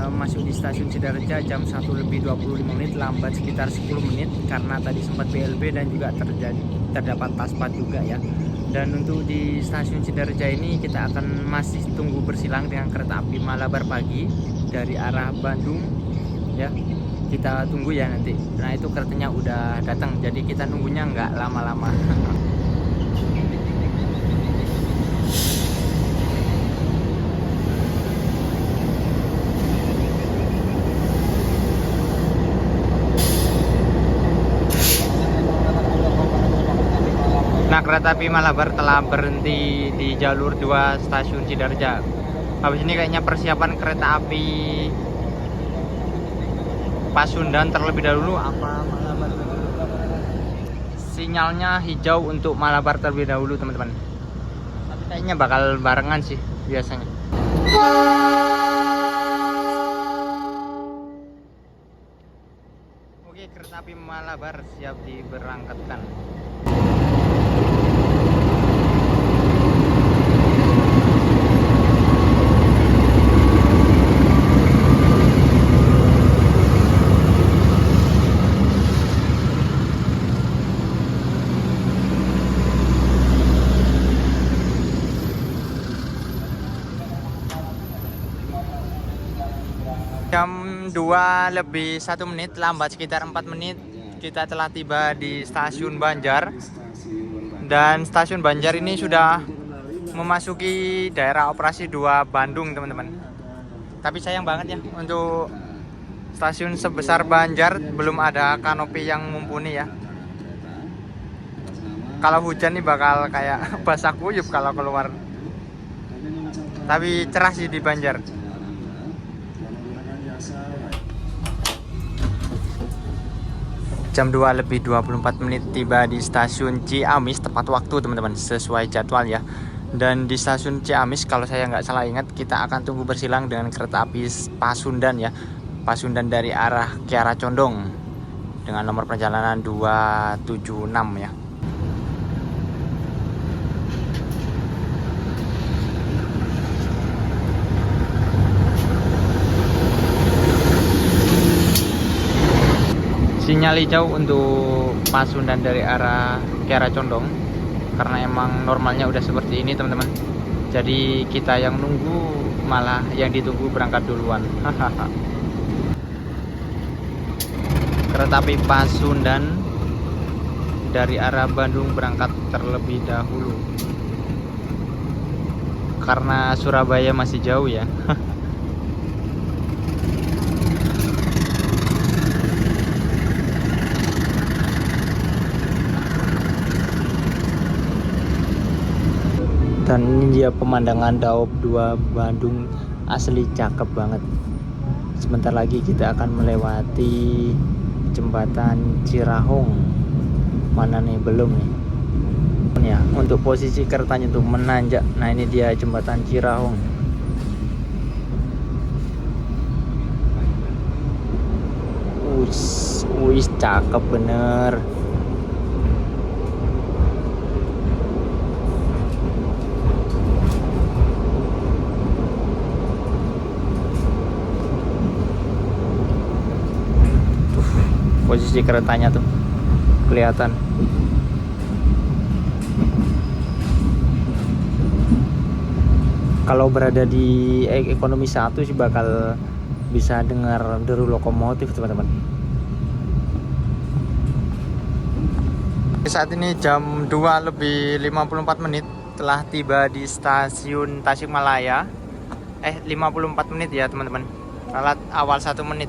Masuk di stasiun Sidareja jam 1:25, lambat sekitar 10 menit karena tadi sempat BLB dan juga terdapat taspat juga ya. Dan untuk di stasiun Sidareja ini kita akan masih tunggu bersilang dengan kereta api Malabar pagi dari arah Bandung ya. Kita tunggu ya nanti. Nah, itu keretanya udah datang, jadi kita nunggunya nggak lama-lama. Nah, kereta api Malabar telah berhenti di jalur 2 stasiun Sidareja. Habis ini kayaknya persiapan kereta api Pasundan terlebih dahulu. Apa Malabar? Sinyalnya hijau untuk Malabar terlebih dahulu teman-teman. Tapi kayaknya bakal barengan sih biasanya. Oke, kereta api Malabar siap diberangkatkan. Jam 2:01, lambat sekitar 4 menit, kita telah tiba di stasiun Banjar. Dan stasiun Banjar ini sudah memasuki daerah operasi 2 Bandung teman-teman. Tapi sayang banget ya, untuk stasiun sebesar Banjar belum ada kanopi yang mumpuni ya. Kalau hujan nih bakal kayak basah kuyup kalau keluar. Tapi cerah sih di Banjar. Jam 2:24 tiba di stasiun Ciamis tepat waktu teman-teman, sesuai jadwal ya. Dan di stasiun Ciamis kalau saya nggak salah ingat, kita akan tunggu bersilang dengan kereta api Pasundan ya. Pasundan dari arah Kiara Condong dengan nomor perjalanan 276 ya. Sinyal hijau untuk Pasundan dari arah Kiara Condong, karena emang normalnya udah seperti ini teman-teman. Jadi kita yang nunggu malah yang ditunggu berangkat duluan. Kereta api Pasundan dari arah Bandung berangkat terlebih dahulu karena Surabaya masih jauh ya. Dan ini dia pemandangan Daop 2 Bandung, asli cakep banget. Sebentar lagi kita akan melewati jembatan Cirahong. Mana nih, belum nih ya, untuk posisi keretanya tuh menanjak. Nah ini dia jembatan Cirahong. Wis cakep bener. Posisi keretanya tuh kelihatan. Kalau berada di ekonomi 1 sih bakal bisa dengar deru lokomotif teman-teman. Saat ini jam 2 lebih 54 menit telah tiba di stasiun Tasikmalaya. 54 menit ya teman-teman. Telat awal 1 menit.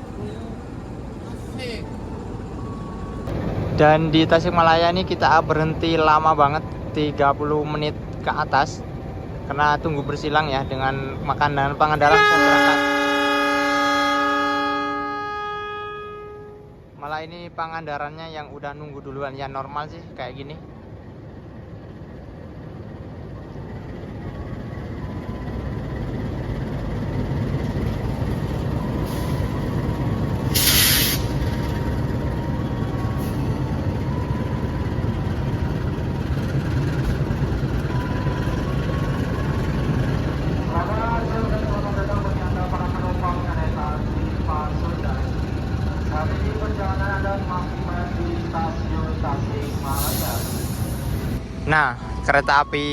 Dan di Tasikmalaya ini kita berhenti lama banget, 30 menit ke atas, karena tunggu bersilang ya dengan makanan Pangandaran bisa berangkat. Malah ini Pangandarannya yang udah nunggu duluan, ya normal sih kayak gini. Nah, kereta api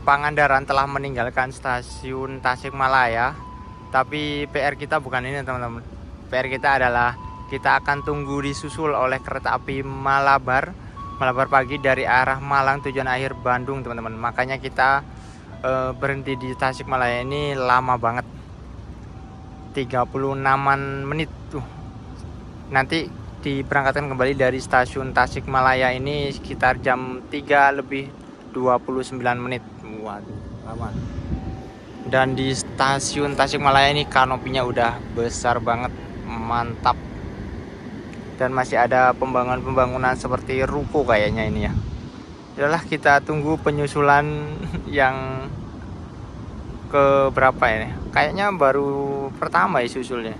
Pangandaran telah meninggalkan stasiun Tasikmalaya. Tapi PR kita bukan ini teman-teman. PR kita adalah kita akan tunggu disusul oleh kereta api Malabar pagi dari arah Malang tujuan akhir Bandung teman-teman. Makanya kita berhenti di Tasikmalaya ini lama banget, 36an menit tuh. Nanti diberangkatkan kembali dari stasiun Tasikmalaya ini sekitar jam 3 lebih 29 menit. Waduh, lama. Dan di stasiun Tasikmalaya ini kanopinya udah besar banget, mantap. Dan masih ada pembangunan seperti ruko kayaknya ini ya. Yalah, kita tunggu penyusulan yang ke berapa ini. Kayaknya baru pertama ya susulnya.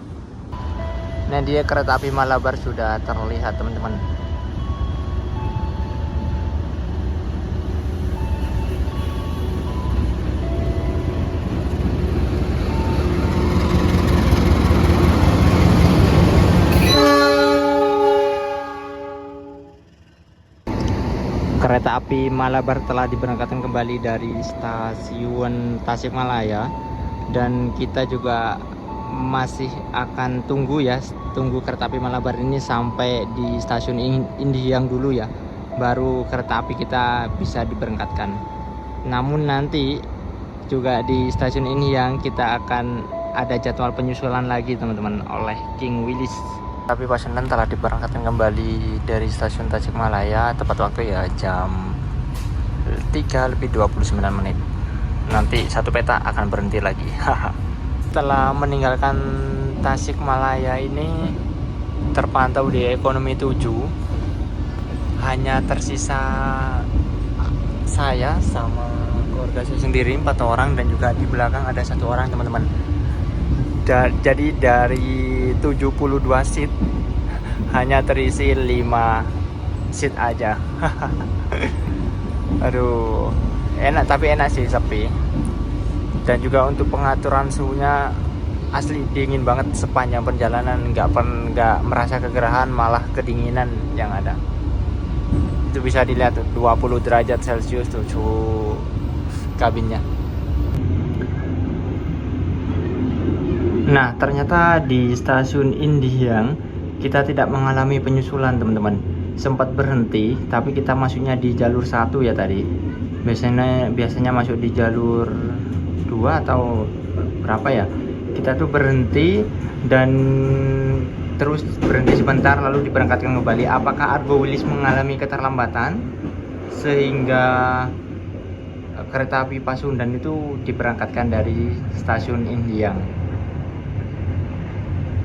Nah dia kereta api Malabar sudah terlihat teman-teman. Kereta api Malabar telah diberangkatkan kembali dari stasiun Tasikmalaya, dan kita juga masih akan tunggu kereta api Malabar ini sampai di stasiun Indihiyang dulu ya, baru kereta api kita bisa diberangkatkan. Namun nanti juga di stasiun Indihiyang kita akan ada jadwal penyusulan lagi teman-teman oleh King Willis. Tapi Pasundan telah diberangkatkan kembali dari stasiun Tasikmalaya tepat waktu ya jam 3 lebih 29 menit. Nanti satu peta akan berhenti lagi. Setelah meninggalkan Tasikmalaya ini terpantau di ekonomi 7, hanya tersisa saya sama keluarga saya sendiri 4 orang, dan juga di belakang ada 1 orang teman-teman. Jadi dari 72 seat hanya terisi 5 seat aja. Aduh, enak, tapi enak sih, sepi. Dan juga untuk pengaturan suhunya asli dingin banget sepanjang perjalanan, nggak merasa kegerahan, malah kedinginan yang ada. Itu bisa dilihat tuh 20 derajat Celcius tuh suhu kabinnya. Nah, ternyata di stasiun Indiang kita tidak mengalami penyusulan, teman-teman. Sempat berhenti, tapi kita masuknya di jalur 1 ya tadi. Biasanya masuk di jalur 2 atau berapa ya. Kita tuh berhenti dan terus berhenti sebentar lalu diberangkatkan kembali. Apakah Argo Wilis mengalami keterlambatan sehingga kereta api Pasundan itu diberangkatkan dari stasiun Indiang?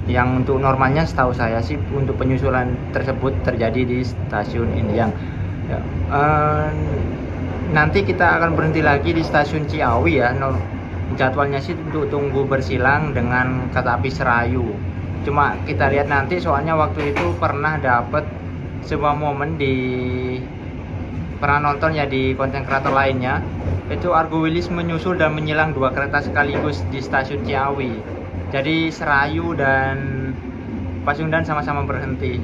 Yang untuk normalnya setahu saya sih untuk penyusulan tersebut terjadi di stasiun Indiang ya. Nanti kita akan berhenti lagi di stasiun Ciawi ya. Jadwalnya sih untuk tunggu bersilang dengan kereta api Serayu. Cuma kita lihat nanti, soalnya waktu itu pernah dapat sebuah momen pernah nonton ya di konten kreator lainnya, itu Argo Wilis menyusul dan menyilang 2 kereta sekaligus di stasiun Ciawi. Jadi Serayu dan Pasundan sama-sama berhenti,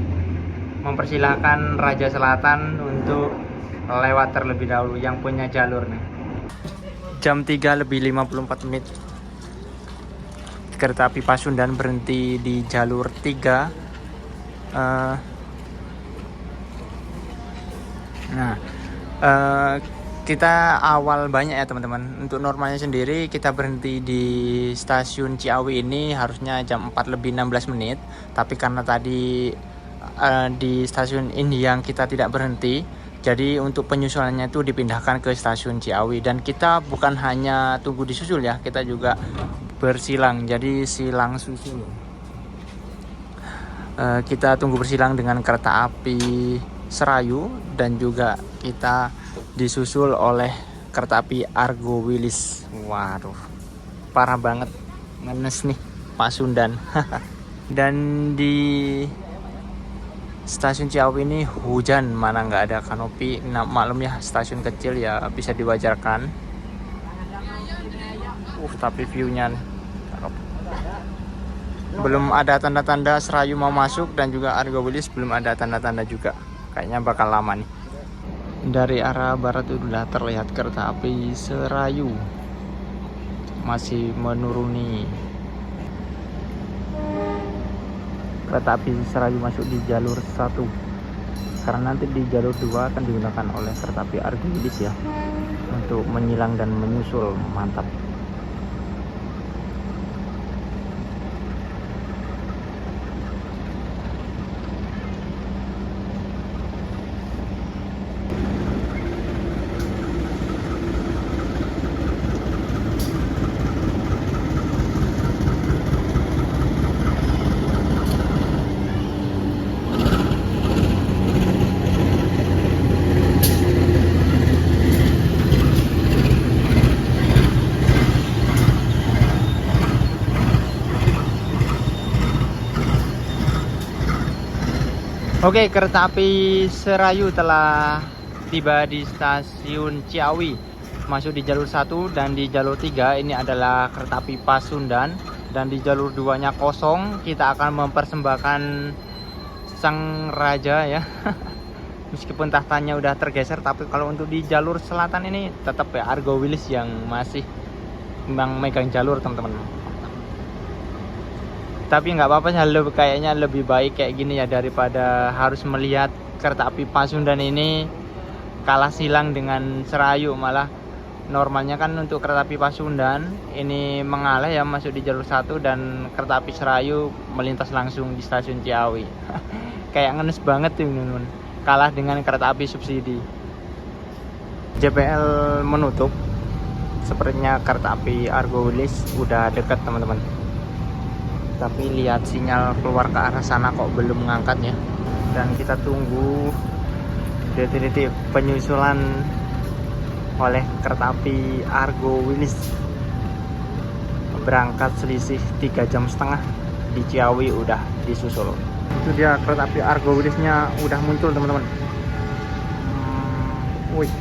mempersilahkan Raja Selatan untuk lewat terlebih dahulu yang punya jalur nih. Jam 3:54 kereta api Pasundan berhenti di jalur 3. Kita awal banyak ya teman-teman. Untuk normalnya sendiri kita berhenti di stasiun Ciawi ini harusnya jam 4:16, tapi karena tadi di stasiun Indiang kita tidak berhenti, jadi untuk penyusulannya itu dipindahkan ke stasiun Ciawi. Dan kita bukan hanya tunggu disusul ya, kita juga bersilang, jadi silang susul. Kita tunggu bersilang dengan kereta api Serayu dan juga kita disusul oleh kereta api Argo Wilis. Waduh, parah banget, ngenes nih Pasundan. Dan di stasiun Ciawi ini hujan, mana nggak ada kanopi. Nah, maklum ya, stasiun kecil ya bisa diwajarkan. Tapi view-nya belum ada tanda-tanda Serayu mau masuk, dan juga Argo Wilis belum ada tanda-tanda juga. Kayaknya bakal lama nih. Dari arah barat udah terlihat kereta api Serayu masih menuruni. Kereta api Serayu masuk di jalur 1, karena nanti di jalur 2 akan digunakan oleh kereta api Argo Wilis ya, untuk menyilang dan menyusul. Mantap. Oke, kereta api Serayu telah tiba di stasiun Ciawi, masuk di jalur 1, dan di jalur 3 ini adalah kereta api Pasundan, dan di jalur 2-nya kosong. Kita akan mempersembahkan sang raja ya. Meskipun tahtanya udah tergeser, tapi kalau untuk di jalur selatan ini tetap ya Argo Wilis yang masih megang jalur, teman-teman. Tapi nggak apa-apa, kayaknya lebih baik kayak gini ya, daripada harus melihat kereta api Pasundan ini kalah silang dengan Serayu. Malah normalnya kan untuk kereta api Pasundan ini mengalah ya, masuk di jalur 1, dan kereta api Serayu melintas langsung di stasiun Ciawi. Kayak ngenes banget tuh teman-teman, kalah dengan kereta api subsidi. JPL menutup, sepertinya kereta api Argo Wilis udah deket teman-teman. Tapi lihat sinyal keluar ke arah sana kok belum ngangkat ya. Dan kita tunggu detik-detik penyusulan oleh kereta api Argo Wilis. Berangkat selisih 3,5 jam di Ciawi udah disusul. Itu dia kereta api Argo Wilisnya udah muncul teman-teman. Wih.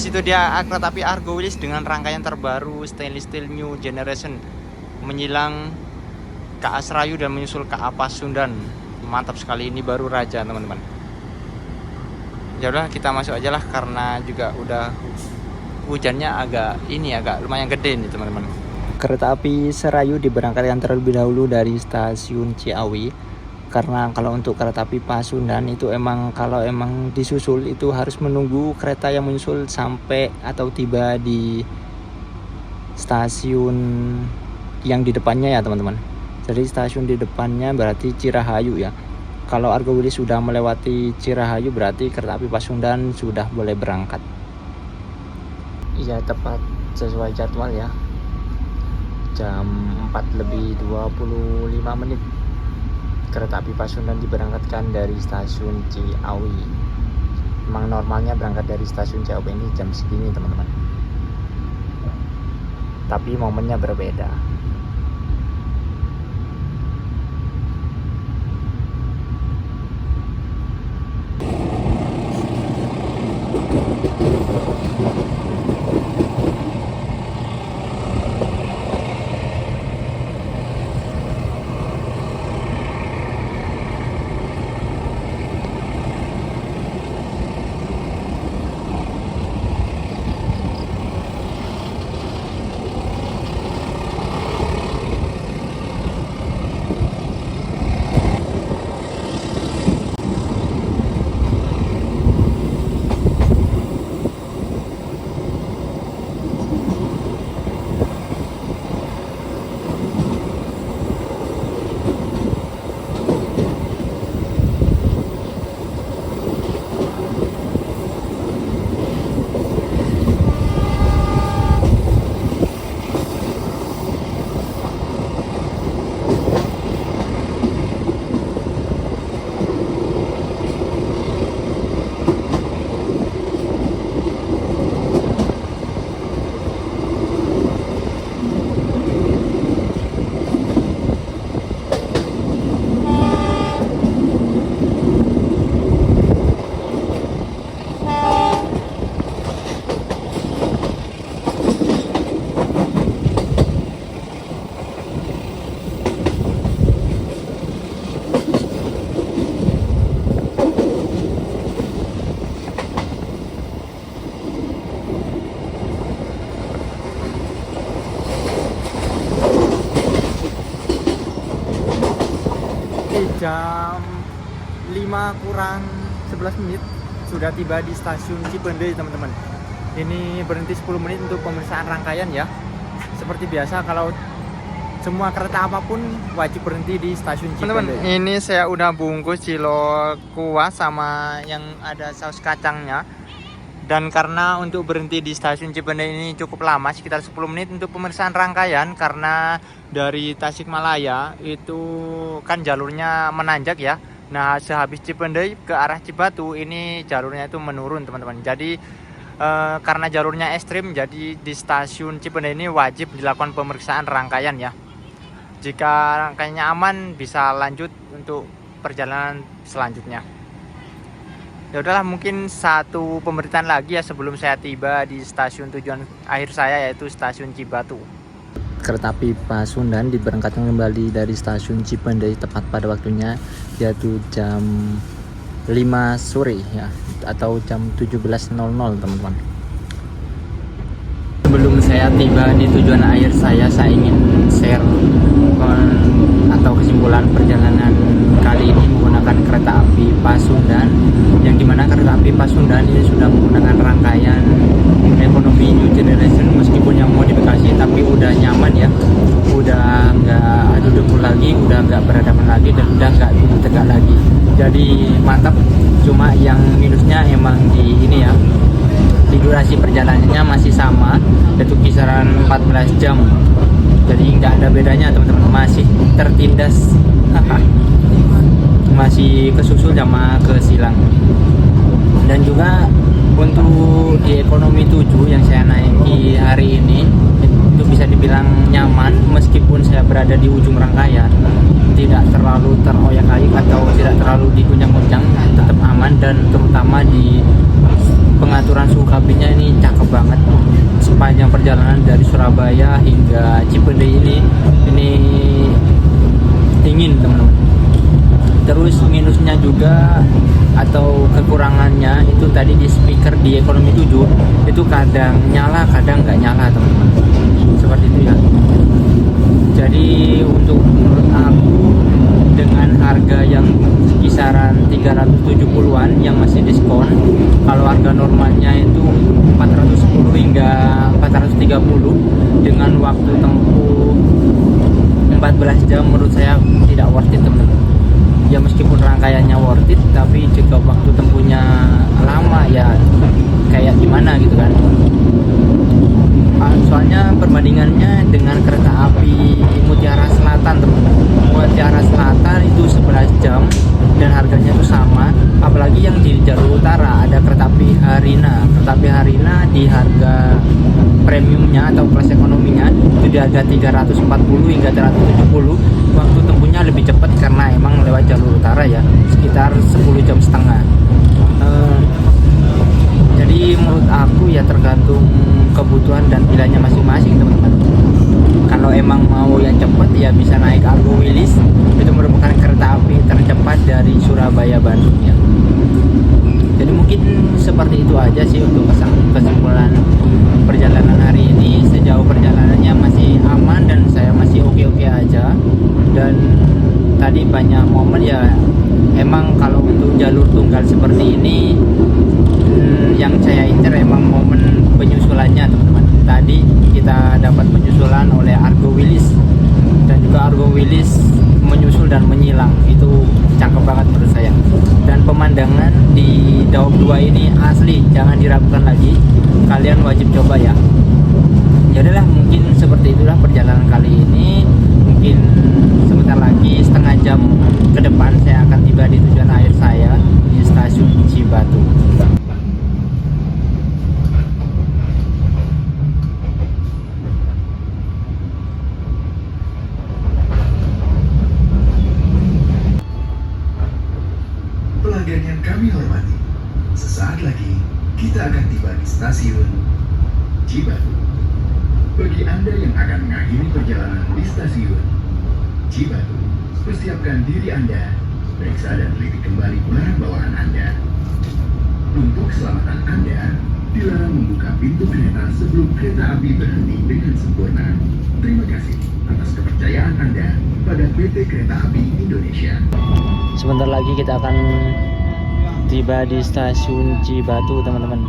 itu dia kereta api Argo Wilis dengan rangkaian terbaru stainless steel new generation menyilang KA Serayu dan menyusul KA Pasundan. Mantap sekali, ini baru Raja teman-teman. Ya udah kita masuk aja lah karena juga udah hujannya agak lumayan gede nih teman-teman. Kereta api Serayu diberangkatkan terlebih dahulu dari stasiun Ciawi. Karena kalau untuk kereta api Pasundan itu kalau emang disusul itu harus menunggu kereta yang menyusul sampai atau tiba di stasiun yang di depannya ya teman-teman. Jadi stasiun di depannya berarti Cirahayu ya. Kalau Argo Wilis sudah melewati Cirahayu berarti kereta api Pasundan sudah boleh berangkat. Iya, tepat sesuai jadwal ya. Jam 4:25 kereta api Pasundan diberangkatkan dari stasiun Ciawi. Memang normalnya berangkat dari stasiun Ciawi ini jam segini teman-teman. Tapi momennya berbeda. Jam 5:11 sudah tiba di stasiun Cipendei teman-teman. Ini berhenti 10 menit untuk pemeriksaan rangkaian ya. Seperti biasa kalau semua kereta apapun wajib berhenti di stasiun Cipendei. Teman-teman, ini saya udah bungkus cilok kuah sama yang ada saus kacangnya. Dan karena untuk berhenti di stasiun Cipendei ini cukup lama, sekitar 10 menit untuk pemeriksaan rangkaian, karena dari Tasikmalaya itu kan jalurnya menanjak ya. Nah, sehabis Cipendei ke arah Cibatu ini jalurnya itu menurun teman-teman. Jadi karena jalurnya ekstrim, jadi di stasiun Cipendei ini wajib dilakukan pemeriksaan rangkaian ya. Jika rangkaiannya aman bisa lanjut untuk perjalanan selanjutnya. Ya udahlah, mungkin satu pemberitaan lagi ya sebelum saya tiba di stasiun tujuan akhir saya, yaitu stasiun Cibatu. Kereta api Pasundan diberangkatkan kembali dari stasiun Cipendei tepat pada waktunya, yaitu jam 5 sore ya, atau jam 17.00 teman-teman. Sebelum saya tiba di tujuan akhir saya ingin share atau kesimpulan perjalanan kali ini menggunakan kereta api Pasundan, yang dimana kereta api Pasundan ini sudah menggunakan rangkaian ekonomi new generation, meskipun yang modifikasi tapi udah nyaman ya, udah nggak adu debu lagi, udah nggak berhadapan lagi, dan udah nggak tegak lagi. Jadi mantap. Cuma yang minusnya emang di ini ya, di durasi perjalanannya masih sama, yaitu kisaran 14 jam. Jadi nggak ada bedanya teman-teman, masih tertindas masih kesusul sama ke Silang. Dan juga untuk di ekonomi 7 yang saya naiki hari ini itu bisa dibilang nyaman, meskipun saya berada di ujung rangkaian, tidak terlalu teroyak-ayik atau tidak terlalu diguncang-guncang, tetap aman. Dan terutama di pengaturan suhu kabinnya ini cakep banget. Sepanjang perjalanan dari Surabaya hingga Cipende ini dingin teman-teman. Terus minusnya juga atau kekurangannya itu tadi di speaker di ekonomi 7 itu kadang nyala kadang nggak nyala teman-teman, seperti itu ya. Jadi untuk menurut aku dengan harga yang kisaran 370-an yang masih diskon, kalau harga normalnya itu 410 hingga 430 dengan waktu tempuh 14 jam, menurut saya tidak worth it teman-teman. Ya meskipun rangkaiannya worth it, tapi jika waktu tempuhnya lama ya kayak gimana gitu kan. Soalnya perbandingannya dengan kereta api Mutiara Selatan teman-teman. Mutiara Selatan itu 11 jam dan harganya itu sama. Apalagi yang di jalur utara ada kereta api Harina. Kereta api Harina di harga premiumnya atau kelas ekonominya itu di harga 340 hingga 370. Waktu tempuhnya lebih cepat karena emang lewat jalur utara ya, sekitar 10 jam setengah. Jadi menurut aku ya tergantung kebutuhan dan pilihannya masing-masing teman-teman. Kalau emang mau yang cepat ya bisa naik Argo Wilis, itu merupakan kereta api tercepat dari Surabaya Bandung ya. Jadi mungkin seperti itu aja sih untuk kesimpulan perjalanan hari ini. Sejauh perjalanannya masih aman dan saya masih oke-oke aja. Dan tadi banyak momen ya, emang kalau untuk jalur tunggal seperti ini yang saya incer emang momen penyusulannya teman-teman. Tadi kita dapat penyusulan oleh Argo Wilis dan juga Argo Wilis menyusul dan menyilang, itu cakep banget menurut saya. Dan pemandangan di Daop 2 ini asli, jangan diragukan lagi, kalian wajib coba ya. Jadilah mungkin seperti itulah perjalanan kali ini. Mungkin sebentar lagi setengah jam ke depan saya akan tiba di tujuan akhir saya di stasiun Cibatu. Pelanggan yang kami hormati, sesaat lagi kita akan tiba di stasiun Cibatu. Bagi Anda yang akan mengakhiri perjalanan di stasiun Cibatu, persiapkan diri Anda, periksa dan teliti kembali barang bawaan Anda. Untuk keselamatan Anda, dilarang membuka pintu kereta sebelum kereta api berhenti dengan sempurna. Terima kasih atas kepercayaan Anda pada PT Kereta Api Indonesia. Sebentar lagi kita akan tiba di stasiun Cibatu teman-teman.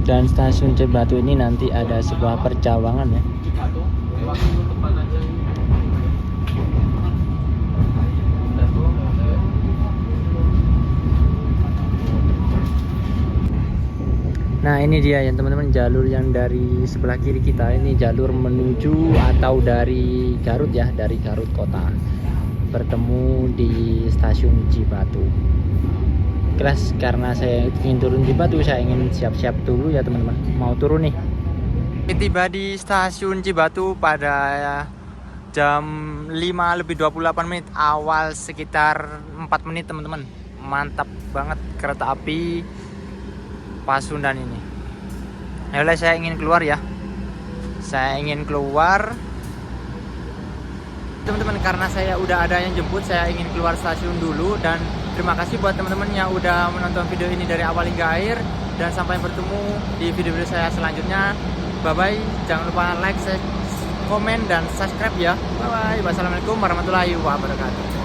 Dan stasiun Cibatu ini nanti ada sebuah percawangan ya. Nah ini dia ya teman-teman, jalur yang dari sebelah kiri kita ini jalur menuju atau dari Garut ya, dari Garut kota, bertemu di stasiun Cibatu. Kelas karena saya ingin turun Cibatu, saya ingin siap-siap dulu ya teman-teman, mau turun nih. Tiba di stasiun Cibatu pada jam 5:28, awal sekitar 4 menit teman-teman. Mantap banget kereta api Pasundan ini. Yaudah, saya ingin keluar ya. Saya ingin keluar teman-teman, karena saya udah ada yang jemput. Saya ingin keluar stasiun dulu. Dan terima kasih buat teman-teman yang udah menonton video ini dari awal hingga akhir. Dan sampai bertemu di video-video saya selanjutnya. Bye bye. Jangan lupa like, komen, dan subscribe ya. Bye bye. Wassalamualaikum warahmatullahi wabarakatuh.